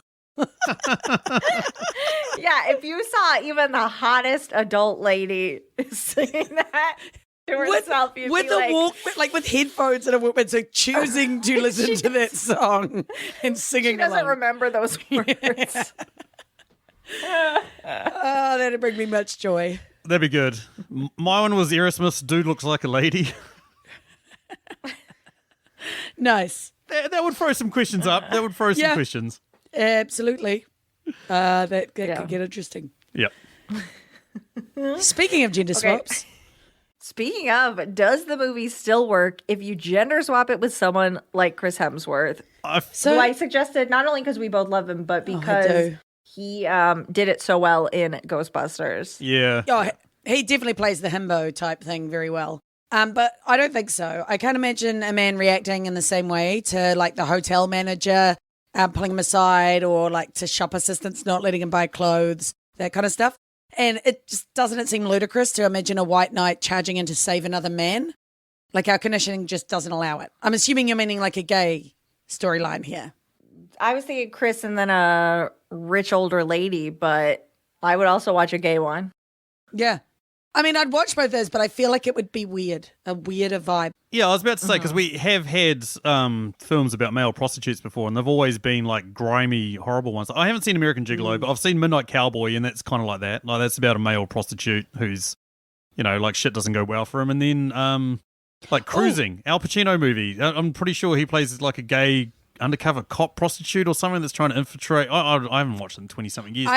Yeah, if you saw even the hottest adult lady singing that to herself, you'd with be a like, Walkman, like with headphones and a Walkman, so choosing to listen to that song and singing she doesn't along. remember those words. Oh, that'd bring me much joy. That'd be good. My one was Aerosmith's Dude Looks Like a Lady. Nice. That would throw some questions up. That would throw some questions. Absolutely. That could get interesting. Yep. Speaking of gender swaps. Speaking of, does the movie still work if you gender swap it with someone like Chris Hemsworth? So I suggested not only because we both love him, but because he did it so well in Ghostbusters. Yeah. Oh, he definitely plays the himbo type thing very well. But I don't think so. I can't imagine a man reacting in the same way to like the hotel manager pulling him aside, or like to shop assistants not letting him buy clothes, that kind of stuff. And it just doesn't seem ludicrous to imagine a white knight charging in to save another man. Like our conditioning just doesn't allow it. I'm assuming you're meaning like a gay storyline here. I was thinking Chris and then a rich older lady, but I would also watch a gay one. Yeah. I mean, I'd watch both those, but I feel like it would be weird, a weirder vibe. Yeah, I was about to say, because we have had films about male prostitutes before, and they've always been like grimy, horrible ones. I haven't seen American Gigolo, but I've seen Midnight Cowboy, and that's kind of like that. Like, that's about a male prostitute who's, you know, like shit doesn't go well for him. And then, like Cruising, Al Pacino movie. I'm pretty sure he plays like a gay undercover cop prostitute or something that's trying to infiltrate. I haven't watched it in 20-something years.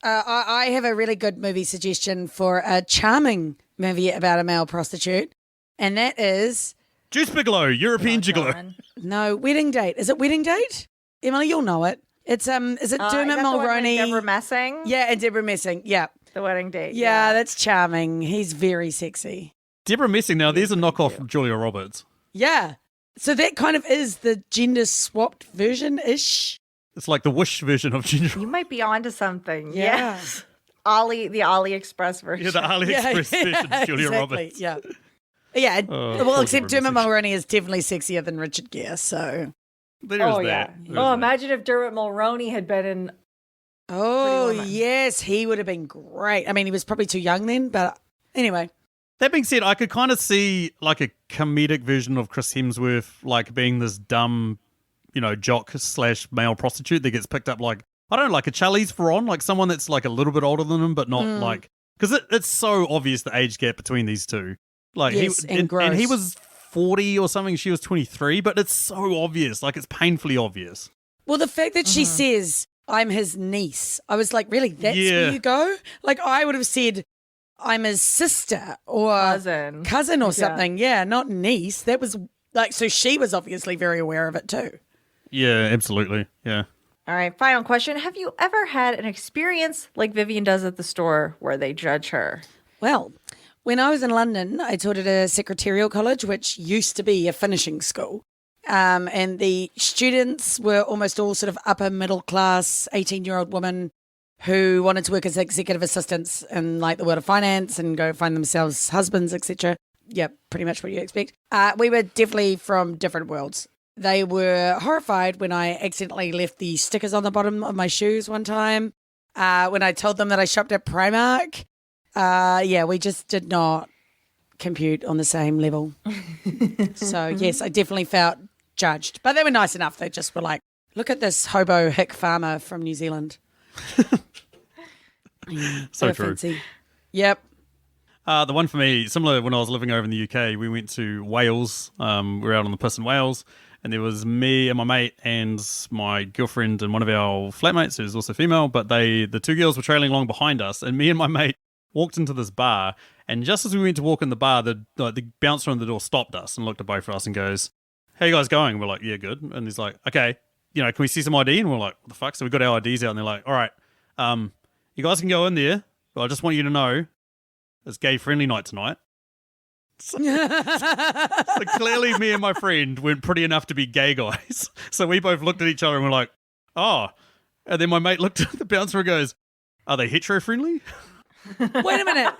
I have a really good movie suggestion for a charming movie about a male prostitute, and that is Juice Bigelow, European Gigolo. No, Wedding Date. Is it Wedding Date? Emily, you'll know it. It's is it Dermot Mulroney? Deborah Messing? Yeah, and Deborah Messing. Yeah. The Wedding Date. Yeah, that's charming. He's very sexy. Deborah Messing, now there's a knockoff of Julia Roberts. Yeah. So that kind of is the gender swapped version-ish. It's like the Wish version of Ginger. You might be onto something. Yeah. Yes. The AliExpress version. Yeah, the AliExpress version of Julia Roberts. Yeah. Yeah. Well, poor except Deborah Dermot Mulroney is definitely sexier than Richard Gere, so. There's that. There's imagine if Dermot Mulroney had been in. Oh, yes. He would have been great. I mean, he was probably too young then, but anyway. That being said, I could kind of see like a comedic version of Chris Hemsworth like being this dumb, you know, jock / male prostitute that gets picked up like, I don't know, like a Charlize Theron, like someone that's like a little bit older than him, but not like, because it's so obvious the age gap between these two. Like yes, and he was 40 or something, she was 23, but it's so obvious, like it's painfully obvious. Well, the fact that she says, I'm his niece, I was like, really, that's where you go? Like I would have said, I'm his sister or cousin or something. Yeah, not niece. That was like, so she was obviously very aware of it too. Yeah, absolutely. Yeah. All right, final question. Have you ever had an experience like Vivian does at the store where they judge her? Well, when I was in London, I taught at a secretarial college, which used to be a finishing school. And the students were almost all sort of upper middle class, 18-year-old women who wanted to work as executive assistants in like the world of finance and go find themselves husbands, etc. Yeah, pretty much what you expect. We were definitely from different worlds. They were horrified when I accidentally left the stickers on the bottom of my shoes one time. When I told them that I shopped at Primark. We just did not compute on the same level. So, yes, I definitely felt judged. But they were nice enough. They just were like, look at this hobo hick farmer from New Zealand. So true. Fancy. Yep. The one for me, similar when I was living over in the UK, we went to Wales. We were out on the piss in Wales, and there was me and my mate and my girlfriend and one of our flatmates who's also female, but the two girls were trailing along behind us, and me and my mate walked into this bar, and just as we went to walk in the bar, the bouncer on the door stopped us and looked at both of us and goes, "How you guys going?" We're like, "Yeah, good." And he's like, "Okay, you know, can we see some ID?" And we're like, "What the fuck?" So we got our IDs out, and they're like, "All right, you guys can go in there, but I just want you to know it's gay friendly night tonight." So clearly me and my friend weren't pretty enough to be gay guys. So we both looked at each other and were like, "Oh, And then my mate looked at the bouncer and goes, are they hetero-friendly? Wait a minute.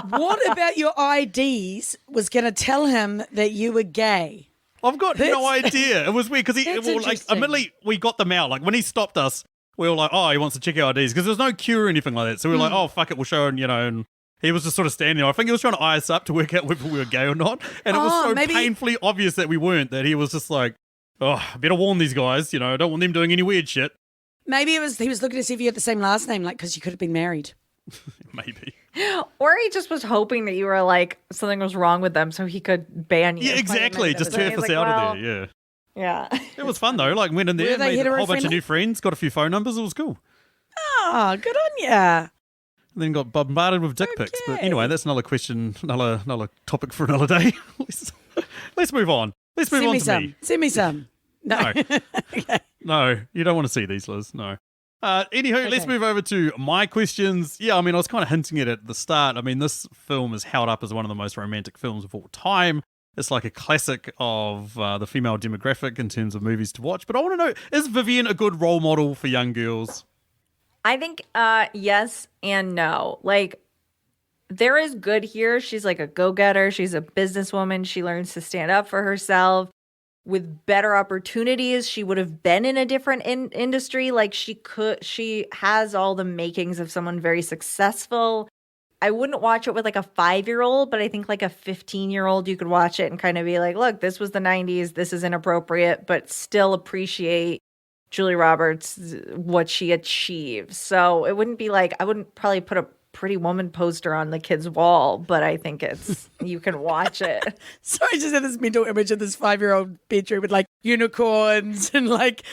What about your IDs was going to tell him that you were gay? I've got no idea. It was weird because That's like, interesting. immediately we got them out. Like when he stopped us, we were like, oh, he wants to check our IDs because there was no queue or anything like that. So we were like, oh, fuck it, we'll show him, and he was just sort of standing there. I think he was trying to eye us up to work out whether we were gay or not. And it was so painfully obvious that we weren't, that he was just like, oh, I better warn these guys, I don't want them doing any weird shit. Maybe he was looking to see if you had the same last name, like because you could have been married. Maybe. Or he just was hoping that you were like, something was wrong with them so he could ban you. Yeah, exactly. Just turf us out of there, yeah. It was fun though. Like went in there, made a whole bunch of new friends, got a few phone numbers. It was cool. Oh, good on ya. And then got bombarded with dick pics. But Okay. anyway, that's another question, another topic for another day. Let's move on. Let's move on to me. Send me some. No. No. No, you don't want to see these, Liz. No. Anywho, let's move over to my questions. Yeah, I mean, I was kind of hinting at the start. I mean, this film is held up as one of the most romantic films of all time. It's like a classic of the female demographic in terms of movies to watch. But I want to know, is Vivian a good role model for young girls? I think yes and no. Like, there is good here. She's like a go-getter. She's a businesswoman. She learns to stand up for herself. With better opportunities, she would have been in a different industry. Like, she has all the makings of someone very successful. I wouldn't watch it with like a 5-year-old, but I think like a 15-year-old, you could watch it and kind of be like, look, this was the 90s. This is inappropriate, but still appreciate Julie Roberts, what she achieves. So it wouldn't be like, I wouldn't probably put a Pretty Woman poster on the kid's wall, but I think you can watch it. So I just had this mental image of this 5-year-old bedroom with like unicorns and like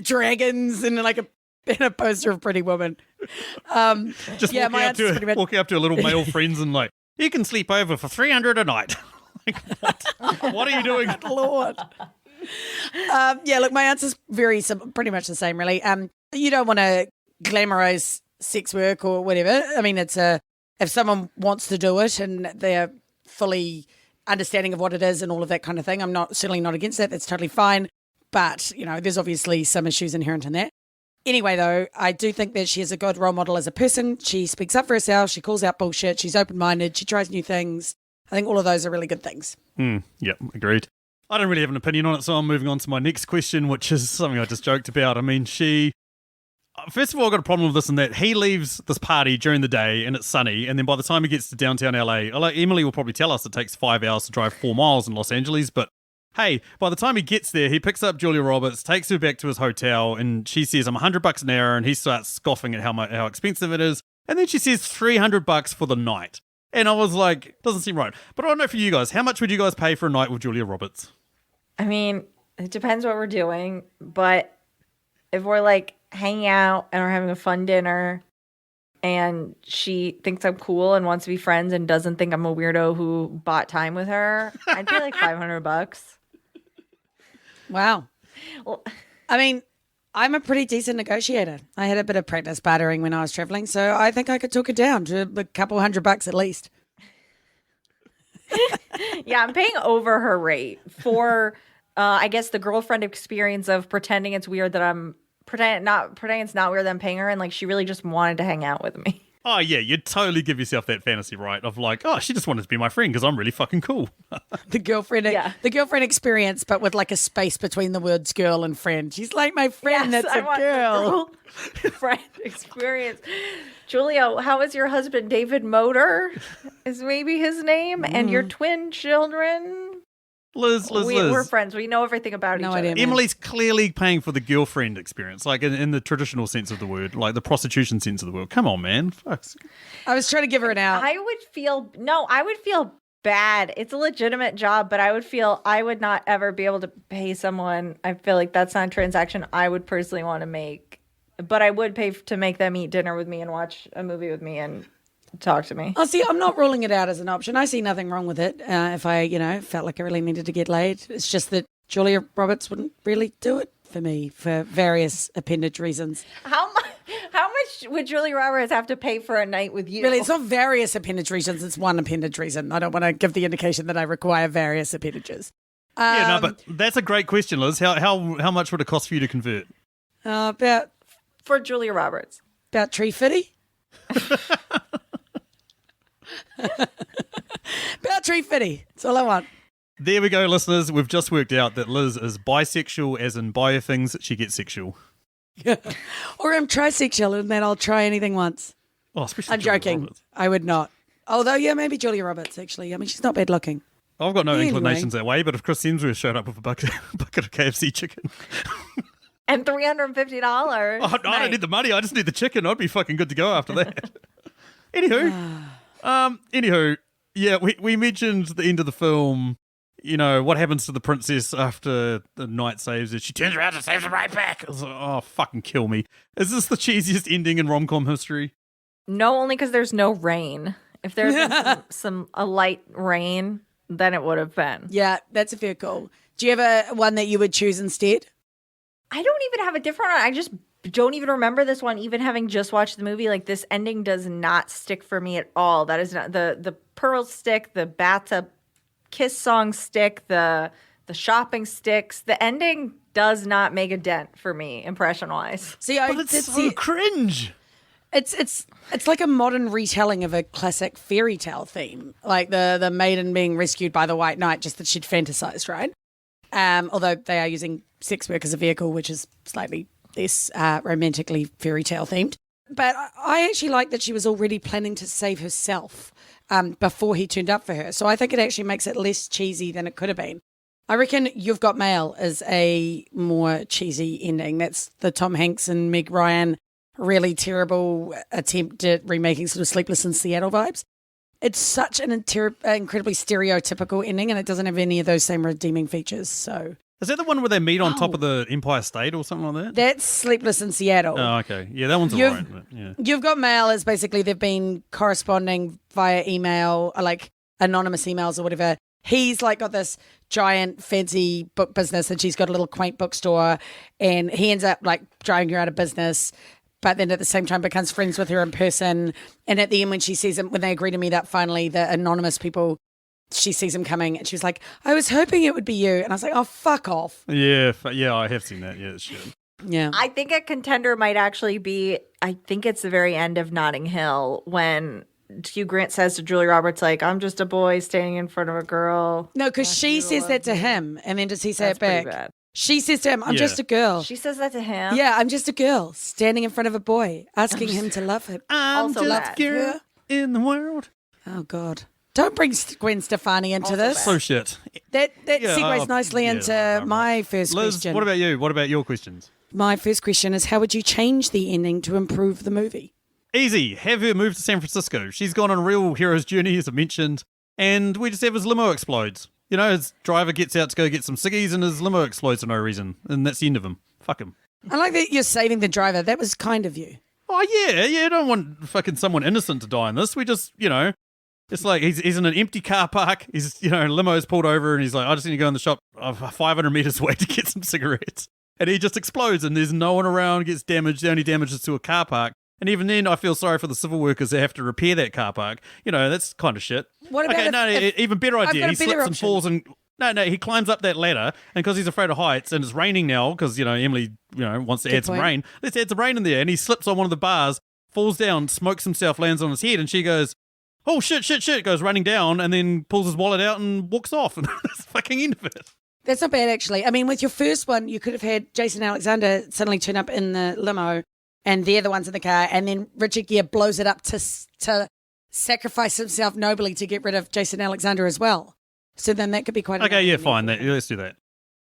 dragons and like a poster of Pretty Woman. Just walking up to a little male friends and like, you can sleep over for $300 a night. Like, what are you doing? Lord. Yeah, look, my answer's pretty much the same, really. You don't want to glamorize sex work or whatever. I mean, if someone wants to do it and they're fully understanding of what it is and all of that kind of thing, I'm certainly not against that. That's totally fine. But, there's obviously some issues inherent in that. Anyway, though, I do think that she is a good role model as a person. She speaks up for herself. She calls out bullshit. She's open-minded. She tries new things. I think all of those are really good things. Yeah, agreed. I don't really have an opinion on it, so I'm moving on to my next question, which is something I just joked about. I mean, first of all, I've got a problem with this in that he leaves this party during the day and it's sunny, and then by the time he gets to downtown LA, Emily will probably tell us it takes 5 hours to drive 4 miles in Los Angeles, but hey, by the time he gets there, he picks up Julia Roberts, takes her back to his hotel, and she says, I'm $100 an hour, and he starts scoffing at how expensive it is, and then she says $300 for the night. And I was like, doesn't seem right. But I don't know for you guys, how much would you guys pay for a night with Julia Roberts? I mean, it depends what we're doing, but if we're like hanging out and we're having a fun dinner and she thinks I'm cool and wants to be friends and doesn't think I'm a weirdo who bought time with her, I'd pay like $500. Wow. Well, I mean, I'm a pretty decent negotiator. I had a bit of practice bartering when I was traveling, so I think I could talk it down to a couple $100 at least. yeah, I'm paying over her rate for, I guess, the girlfriend experience of pretending it's weird that I'm pretending it's not weird that I'm paying her, and like she really just wanted to hang out with me. Oh, yeah, you'd totally give yourself that fantasy, right? Of like, oh, she just wanted to be my friend because I'm really fucking cool. The girlfriend experience, but with like a space between the words girl and friend. She's like my friend, Yes, that's I a want girl. the friend experience. Julia, how is your husband? David Motor is maybe his name, and your twin children. Liz. We're friends. We know everything about each other. idea, man. Emily's clearly paying for the girlfriend experience, like in the traditional sense of the word, like the prostitution sense of the word. Come on, man. Fuck. I was trying to give her an out. I would feel bad. It's a legitimate job, but I would not ever be able to pay someone. I feel like that's not a transaction I would personally want to make, but I would pay to make them eat dinner with me and watch a movie with me and talk to me. Oh, see, I'm not ruling it out as an option. I see nothing wrong with it. If I, felt like I really needed to get laid, it's just that Julia Roberts wouldn't really do it for me for various appendage reasons. How much would Julia Roberts have to pay for a night with you? Really, it's not various appendage reasons. It's one appendage reason. I don't want to give the indication that I require various appendages. Yeah, no, but that's a great question, Liz. How much would it cost for you to convert? About for Julia Roberts. About Tree Fitty? About Tree Fitty. That's all I want. There we go, listeners. We've just worked out that Liz is bisexual, as in buy her things, she gets sexual. Or I'm trisexual and then I'll try anything once. Oh, especially I'm Julia joking. Roberts. I would not. Although, yeah, maybe Julia Roberts, actually. I mean, she's not bad looking. I've got no Anyway. inclinations that way, but if Chris Hemsworth showed up with a bucket of KFC chicken. And $350. Oh, no, I don't need the money. I just need the chicken. I'd be fucking good to go after that. Anywho, yeah, we mentioned the end of the film. You know, what happens to the princess after the knight saves her? She turns around and saves her right back. I was like, oh, fucking kill me. Is this the cheesiest ending in rom-com history? No, only because there's no rain. If there's been a light rain, then it would have been. Yeah, that's a fair call. Do you have one that you would choose instead? I don't even have a different one. I just don't even remember this one, even having just watched the movie. Like, this ending does not stick for me at all. That is not the pearl stick, the bathtub kiss song stick, the shopping sticks. The ending does not make a dent for me, impression wise. See, But it's so cringe. It's like a modern retelling of a classic fairy tale theme, like the maiden being rescued by the White Knight, just that she'd fantasized, right? Although they are using sex work as a vehicle, which is slightly less romantically fairy tale themed. But I actually like that she was already planning to save herself before he turned up for her. So I think it actually makes it less cheesy than it could have been. I reckon You've Got Mail is a more cheesy ending. That's the Tom Hanks and Meg Ryan really terrible attempt at remaking sort of Sleepless in Seattle vibes. It's such an incredibly stereotypical ending, and it doesn't have any of those same redeeming features. So Is that the one where they meet on top of the Empire State or something like that? that's Sleepless in Seattle. Oh, okay. Yeah, that one's You've- alright. But yeah. You've Got Mail is basically they've been corresponding via email, or like anonymous emails or whatever. He's like got this giant fancy book business and she's got a little quaint bookstore, and he ends up like driving her out of business, but then at the same time becomes friends with her in person. And at the end, when she sees him, when they agree to meet up finally, the anonymous people, she sees him coming and she was like, I was hoping it would be you. And I was like, oh, fuck off. Yeah, I have seen that. Yeah, it's shit. Yeah. I think a contender might actually be, I think it's the very end of Notting Hill when Hugh Grant says to Julia Roberts, like, I'm just a boy standing in front of a girl. No, because she says that to him, and then does he say That's it back? pretty bad. She says to him, I'm Yeah. just a girl. She says that to him. Yeah, I'm just a girl standing in front of a boy, asking him to love him. I'm Also just bad. girl in the world. Oh, God. Don't bring Gwen Stefani into Also this. So shit. That Yeah, segues nicely yeah, into right. my first Liz, question. what about you? What about your questions? My first question is, how would you change the ending to improve the movie? Easy. Have her move to San Francisco. She's gone on a real hero's journey, as I mentioned, and we just have his limo explodes. You know, his driver gets out to go get some ciggies and his limo explodes for no reason. And that's the end of him. Fuck him. I like that you're saving the driver. That was kind of you. Oh, yeah. I don't want fucking someone innocent to die in this. We just, you know, it's like he's in an empty car park. He's, you know, limo's pulled over and he's like, I just need to go in the shop 500 meters away to get some cigarettes. And he just explodes and there's no one around, gets damaged. The only damage is to a car park. And even then, I feel sorry for the civil workers that have to repair that car park. You know, that's kind of shit. What about okay, if- no, if- even better I've idea. got a He better slips and option. falls and... No, he climbs up that ladder, and because he's afraid of heights, and it's raining now, because, you know, Emily, you know, wants to Good add some point. rain. Let's add some rain in there. And he slips on one of the bars, falls down, smokes himself, lands on his head, and she goes, oh, shit, goes running down, and then pulls his wallet out and walks off. And that's the fucking end of it. That's not bad, actually. I mean, with your first one, you could have had Jason Alexander suddenly turn up in the limo, and they're the ones in the car, and then Richard Gere blows it up to sacrifice himself nobly to get rid of Jason Alexander as well. So then that could be quite. Okay, yeah, another fine. ending. Let's do that.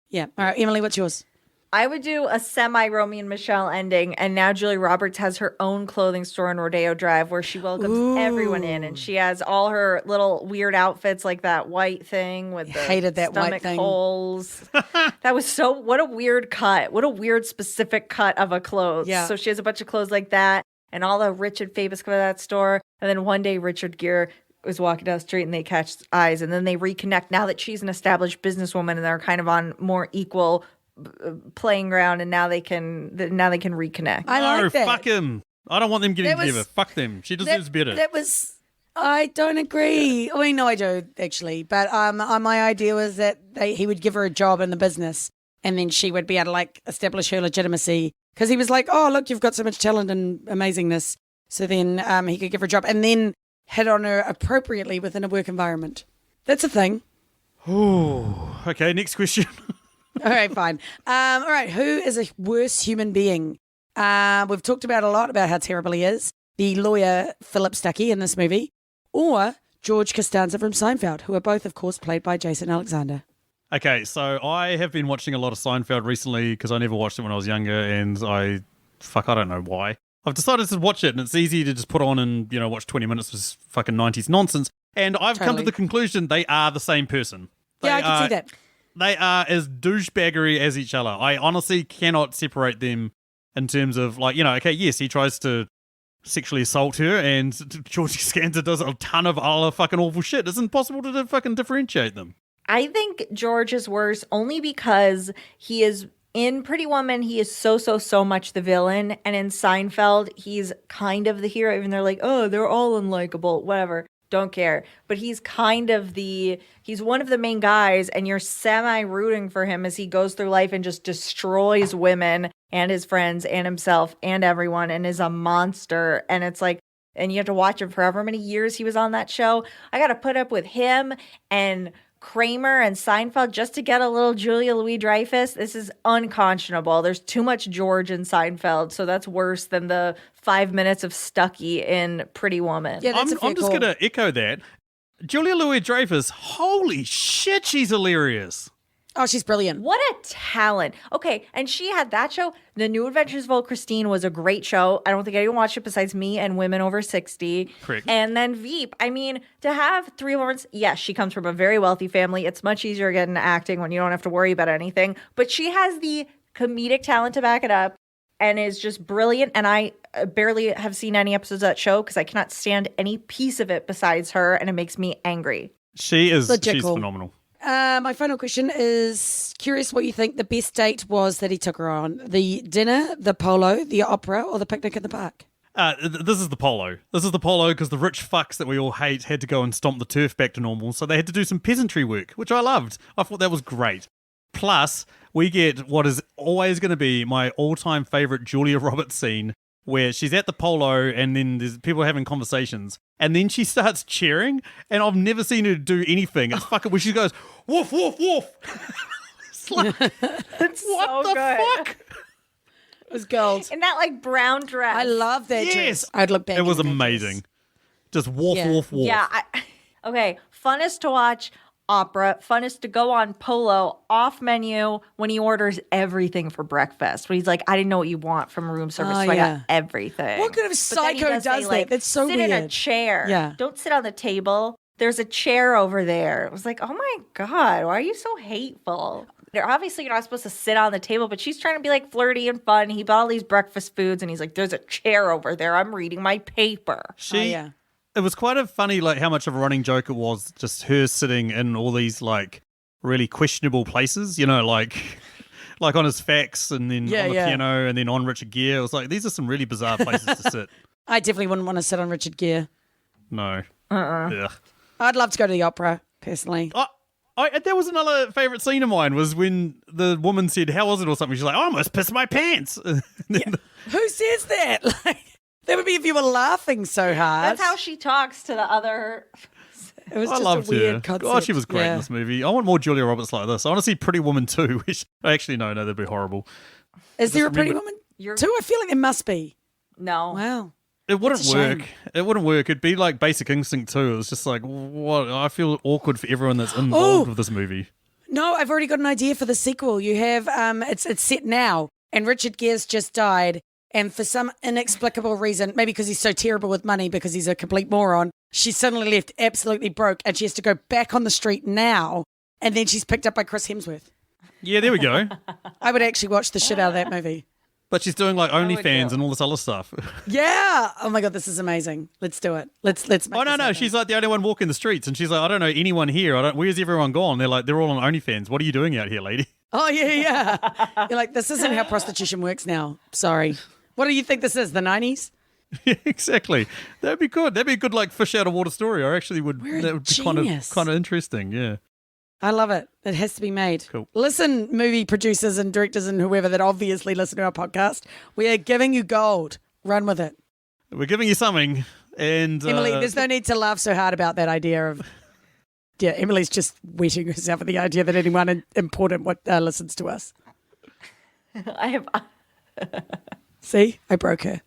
Yeah. All right, Emily, what's yours? I would do a semi-Romeo and Michelle ending, and now Julia Roberts has her own clothing store in Rodeo Drive where she welcomes everyone in, and she has all her little weird outfits like that white thing with the Hated that white stomach thing. holes. That was so, what a weird cut. What a weird specific cut of a clothes. Yeah. So she has a bunch of clothes like that, and all the rich and famous come to that store, and then one day Richard Gere was walking down the street and they catch eyes, and then they reconnect now that she's an established businesswoman and they're kind of on more equal playing ground, and now they can reconnect. I like No, that. fuck him. I don't want them getting That was- together. Fuck them. She deserves better. That was. I don't agree. I mean, no, I do actually. But my idea was that he would give her a job in the business, and then she would be able to like establish her legitimacy Because he was like, oh, look, you've got so much talent and amazingness. So then he could give her a job and then hit on her appropriately within a work environment. That's a thing. Ooh. Okay, next question. All right, fine. All right, who is a worse human being? We've talked about a lot about how terrible he is. The lawyer Phillip Stuckey in this movie, or George Costanza from Seinfeld, who are both, of course, played by Jason Alexander. Okay, so I have been watching a lot of Seinfeld recently because I never watched it when I was younger, and I don't know why. I've decided to watch it, and it's easy to just put on and, watch 20 minutes of fucking 90s nonsense. And I've come to the conclusion they are the same person. Yeah, I can see that. They are as douchebaggery as each other. I honestly cannot separate them in terms of, okay, yes, he tries to sexually assault her, and George Costanza does a ton of other fucking awful shit. It's impossible to fucking differentiate them. I think George is worse only because he is in Pretty Woman, he is so much the villain. And in Seinfeld, he's kind of the hero. Even they're like, oh, they're all unlikable, whatever. Don't care. But he's kind of he's one of the main guys, and you're semi-rooting for him as he goes through life and just destroys women and his friends and himself and everyone and is a monster. And it's like, and you have to watch him for however many years he was on that show. I got to put up with him and Kramer and Seinfeld just to get a little Julia Louis-Dreyfus. This is unconscionable. There's too much George in Seinfeld, so that's worse than the 5 minutes of Stuckey in Pretty Woman. Yeah, that's I'm just going to echo that. Julia Louis-Dreyfus, holy shit, she's hilarious. Oh, she's brilliant. What a talent. Okay, and she had that show. The New Adventures of Old Christine was a great show. I don't think anyone watched it besides me and women over 60. Correct. And then Veep. I mean, to have three women, yes, she comes from a very wealthy family. It's much easier to get into acting when you don't have to worry about anything. But she has the comedic talent to back it up and is just brilliant. And I barely have seen any episodes of that show because I cannot stand any piece of it besides her, and it makes me angry. She's Logical. phenomenal. My final question is, curious what you think the best date was that he took her on. The dinner, the polo, the opera, or the picnic in the park? This is the polo. This is the polo because the rich fucks that we all hate had to go and stomp the turf back to normal, so they had to do some peasantry work, which I loved. I thought that was great. Plus, we get what is always going to be my all-time favorite Julia Roberts scene, where she's at the polo and then there's people having conversations, and then she starts cheering, and I've never seen her do anything. It's fucking where she goes, woof, woof, woof. It's like, It's what so the good. fuck? It was gold. In that like brown dress. I love that Yes. dress. I'd look back. It was in that amazing. dress. Just woof, Yeah. woof, woof. Yeah. Okay. Funnest to watch opera. Funnest to go on polo off menu when he orders everything for breakfast. When he's like, I didn't know what you want from room service, Oh, so I yeah. got everything. What kind of But then he psycho say, does that? That's so sit in a weird. chair. Yeah. Don't sit on the table. There's a chair over there. It was like, oh my God, why are you so hateful? Obviously, you're not supposed to sit on the table, but she's trying to be like flirty and fun. He bought all these breakfast foods, and he's like, there's a chair over there. I'm reading my paper. Yeah. It was quite a funny, like, how much of a running joke it was, just her sitting in all these, like, really questionable places, like on his fax and then on the piano and then on Richard Gere. It was like, these are some really bizarre places to sit. I definitely wouldn't want to sit on Richard Gere. No. Ugh. I'd love to go to the opera, personally. That was another favourite scene of mine, was when the woman said, how was it or something? She's like, I almost pissed my pants. And then Who says that? Like, that would be if you were laughing so hard. That's how she talks to the other. It was I just loved a weird her. concept. God, she was great Yeah. in this movie. I want more Julia Roberts like this. I want to see Pretty Woman 2. Which, actually, no, that'd be horrible. Is there a Just Pretty remember- Woman too? I feel like there must be. No. Wow. It wouldn't That's a shame. work. It wouldn't work. It'd be like Basic Instinct 2. It was just like, what? I feel awkward for everyone that's involved with this movie. No, I've already got an idea for the sequel. You have it's set now, and Richard Gere's just died, and for some inexplicable reason, maybe because he's so terrible with money because he's a complete moron, she's suddenly left absolutely broke, and she has to go back on the street now, and then she's picked up by Chris Hemsworth. Yeah, there we go. I would actually watch the shit out of that movie. But she's doing like would OnlyFans too. and all this other stuff. Yeah. Oh my god, this is amazing. Let's do it. Let's make Oh, no, this no. happen. She's like the only one walking the streets. And she's like, I don't know anyone here. Where's everyone gone? They're like, they're all on OnlyFans. What are you doing out here, lady? Oh yeah. You're like, this isn't how prostitution works now. Sorry. What do you think this is? The 90s? Yeah, exactly. That'd be good. That'd be a good, like, fish out of water story. I actually would. We're a That would be genius. kind of interesting. Yeah. I love it. It has to be made. Cool. Listen, movie producers and directors and whoever that obviously listen to our podcast, we are giving you gold. Run with it. We're giving you something. And Emily, there's no need to laugh so hard about that idea of... Yeah, Emily's just wetting herself at the idea that anyone important listens to us. I have. See? I broke her.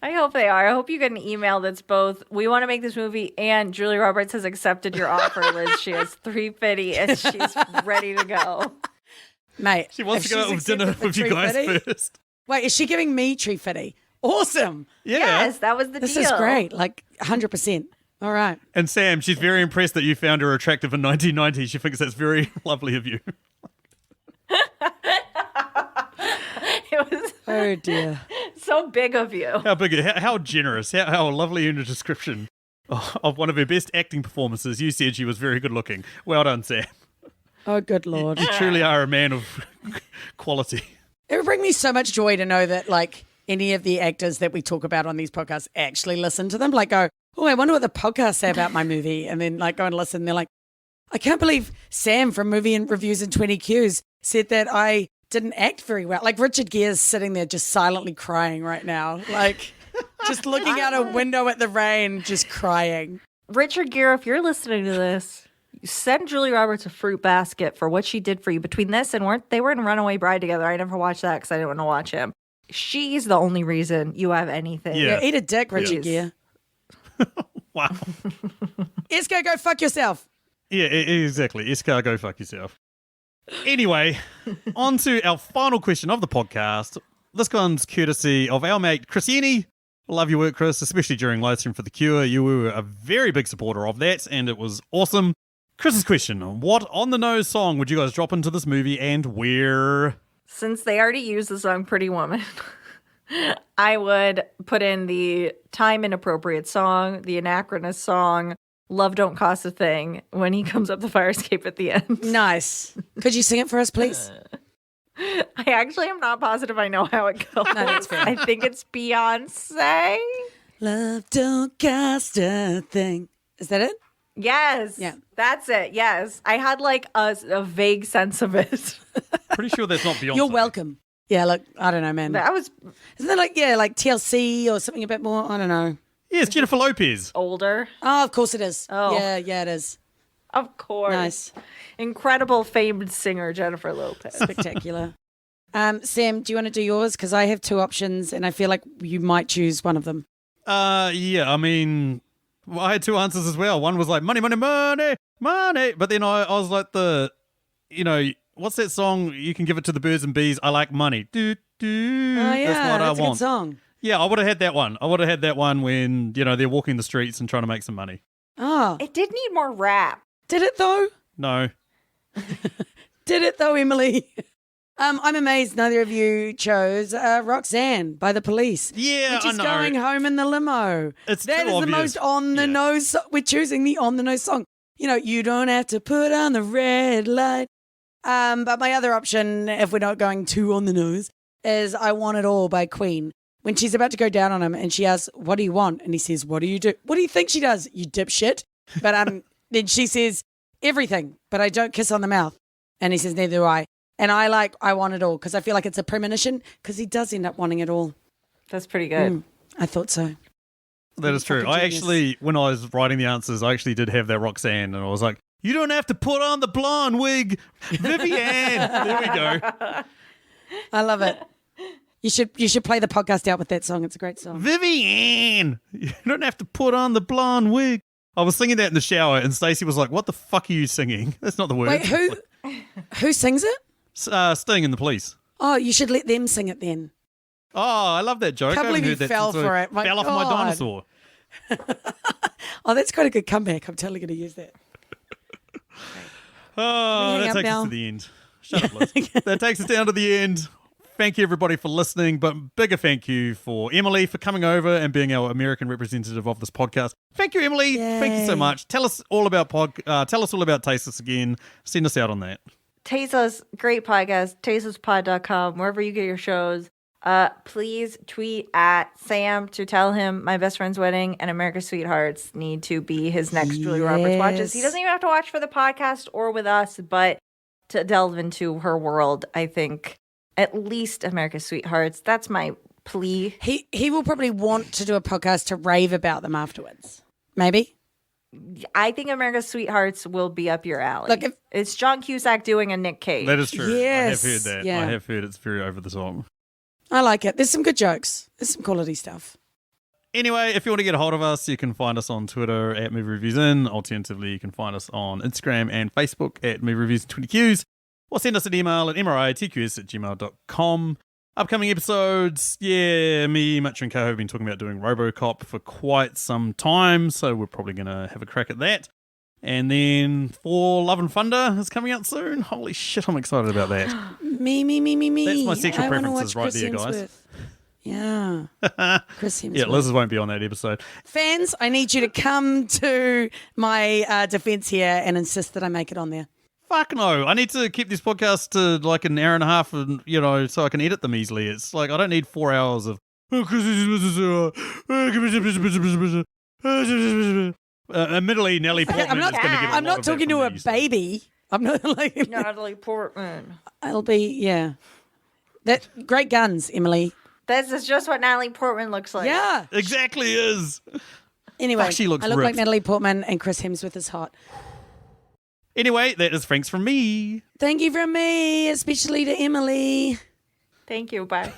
I hope they are. I hope you get an email that's both, we want to make this movie and Julia Roberts has accepted your offer, Liz. She has $350 and she's ready to go. Mate. she wants to go out with dinner with you guys first. Wait, is she giving me tree fitty? Awesome. Yeah. Yes, that was the This deal. is great. Like 100%. All right. And Sam, she's very impressed that you found her attractive in 1990. She thinks that's very lovely of you. It was Oh, dear. so big of you. How generous, how lovely in a description of one of her best acting performances. You said she was very good looking. Well done, Sam. Oh, good Lord. You truly are a man of quality. It would bring me so much joy to know that, like, any of the actors that we talk about on these podcasts actually listen to them. Like, go, oh, I wonder what the podcasts say about my movie. And then, like, go and listen. They're like, I can't believe Sam from Movie and Reviews in 20 Qs said that I didn't act very well. Like, Richard Gere's sitting there just silently crying right now. Like, just looking out a window at the rain, just crying. Richard Gere, if you're listening to this, send Julia Roberts a fruit basket for what she did for you. Between this and they were in Runaway Bride together. I never watched that because I didn't want to watch him. She's the only reason you have anything. Yeah. Eat a dick, Richard Gere. Wow. Iska, go fuck yourself. Yeah, exactly. Iska, go fuck yourself. Anyway, on to our final question of the podcast. This one's courtesy of our mate Chris Yenny. Love your work, Chris, especially during Livestream for the Cure. You were a very big supporter of that, and it was awesome. Chris's question, what on-the-nose song would you guys drop into this movie and where? Since they already used the song Pretty Woman, I would put in the time inappropriate song, the anachronist song, Love Don't Cost a Thing, when he comes up the fire escape at the end. Nice. Could you sing it for us, please? I actually am not positive I know how it goes. No, that's fair. I think it's Beyonce. Love don't cost a thing. Is that it? Yes. Yeah. That's it. Yes. I had like a vague sense of it. Pretty sure that's not Beyonce. You're welcome. Yeah, look, I don't know, man. That was Isn't that like TLC or something a bit more? I don't know. Yeah, it's Jennifer Lopez. older. Oh, of course it is. Oh. Yeah, it is. Of course. Nice. Incredible famed singer Jennifer Lopez. Spectacular. Sam, do you want to do yours? Because I have two options and I feel like you might choose one of them. Yeah, I mean, well, I had two answers as well. One was like, money, money, money, money. But then I was like what's that song? You can give it to the birds and bees. I like money. Do, do. Oh, yeah, that's what that's I a want. good song. Yeah, I would have had that one. I would have had that one when, they're walking the streets and trying to make some money. Oh, It did need more rap. did it though? No. Did it though, Emily? I'm amazed neither of you chose Roxanne by The Police. Yeah, Which is I know. going home in the limo. It's That too is the obvious. most on the nose. We're choosing the on the nose song. You don't have to put on the red light. But my other option, if we're not going too on the nose, is I Want It All by Queen. When she's about to go down on him and she asks, what do you want? And he says, what do you do? What do you think she does? You dipshit. But then she says, everything, but I don't kiss on the mouth. And he says, neither do I. And I want it all because I feel like it's a premonition because he does end up wanting it all. That's pretty good. I thought so. That is true. Fucking I genius. actually, when I was writing the answers, I actually did have that Roxanne, and I was like, you don't have to put on the blonde wig, Vivienne. There we go. I love it. You should play the podcast out with that song. It's a great song. Vivienne. You don't have to put on the blonde wig. I was singing that in the shower, and Stacey was like, what the fuck are you singing? That's not the word. Wait, who sings it? Sting and the Police. Oh, you should let them sing it then. Oh, I love that joke. Can't I haven't believe heard you that fell since I for it. My fell off my God. dinosaur. Oh, that's quite a good comeback. I'm totally going to use that. Oh, hang that up takes now? us to the end. Shut up, Liz. That takes us down to the end. Thank you, everybody, for listening, but bigger thank you for Emily for coming over and being our American representative of this podcast. Thank you, Emily. Thank you so Yay. much. Tell us all about Tasteless again. Send us out on that. Tasteless, great podcast, tastelesspod.com, wherever you get your shows. Please tweet at Sam to tell him My Best Friend's Wedding and America's Sweethearts need to be his next Julia Roberts watches. He doesn't even have to watch for the podcast or with us, but to delve into her world, I think at least America's Sweethearts. That's my plea. He will probably want to do a podcast to rave about them afterwards. Maybe. I think America's Sweethearts will be up your alley. Look, it's John Cusack doing a Nick Cage. That is true. Yes. I have heard that. Yeah. I have heard it's very over the top. I like it. There's some good jokes. There's some quality stuff. Anyway, if you want to get a hold of us, you can find us on Twitter at Movie Reviews In. Alternatively, you can find us on Instagram and Facebook at Movie Reviews 20Qs. Or send us an email at mritqs@gmail.com. Upcoming episodes, me, Mitch, and Co have been talking about doing RoboCop for quite some time, so we're probably going to have a crack at that. And then For Love and Thunder is coming out soon. Holy shit, I'm excited about that. Me. That's my sexual I wanna preferences watch right Chris there, guys. Hemsworth. Yeah. Chris Hemsworth. Yeah, Liz won't be on that episode. Fans, I need you to come to my defense here and insist that I make it on there. Fuck no. I need to keep this podcast to like an hour and a half and, so I can edit them easily. It's like I don't need 4 hours of admittedly, Nellie Portman is going to get a lot I'm not of that talking from to a me, so. baby. I'm not like Natalie Portman. I'll be, yeah. That great guns, Emily. This is just what Natalie Portman looks like. Yeah. Exactly is. Anyway, Fuck, she looks I look like ripped. Natalie Portman and Chris Hemsworth is hot. Anyway, that is thanks from me. Thank you from me, especially to Emily. Thank you. Bye.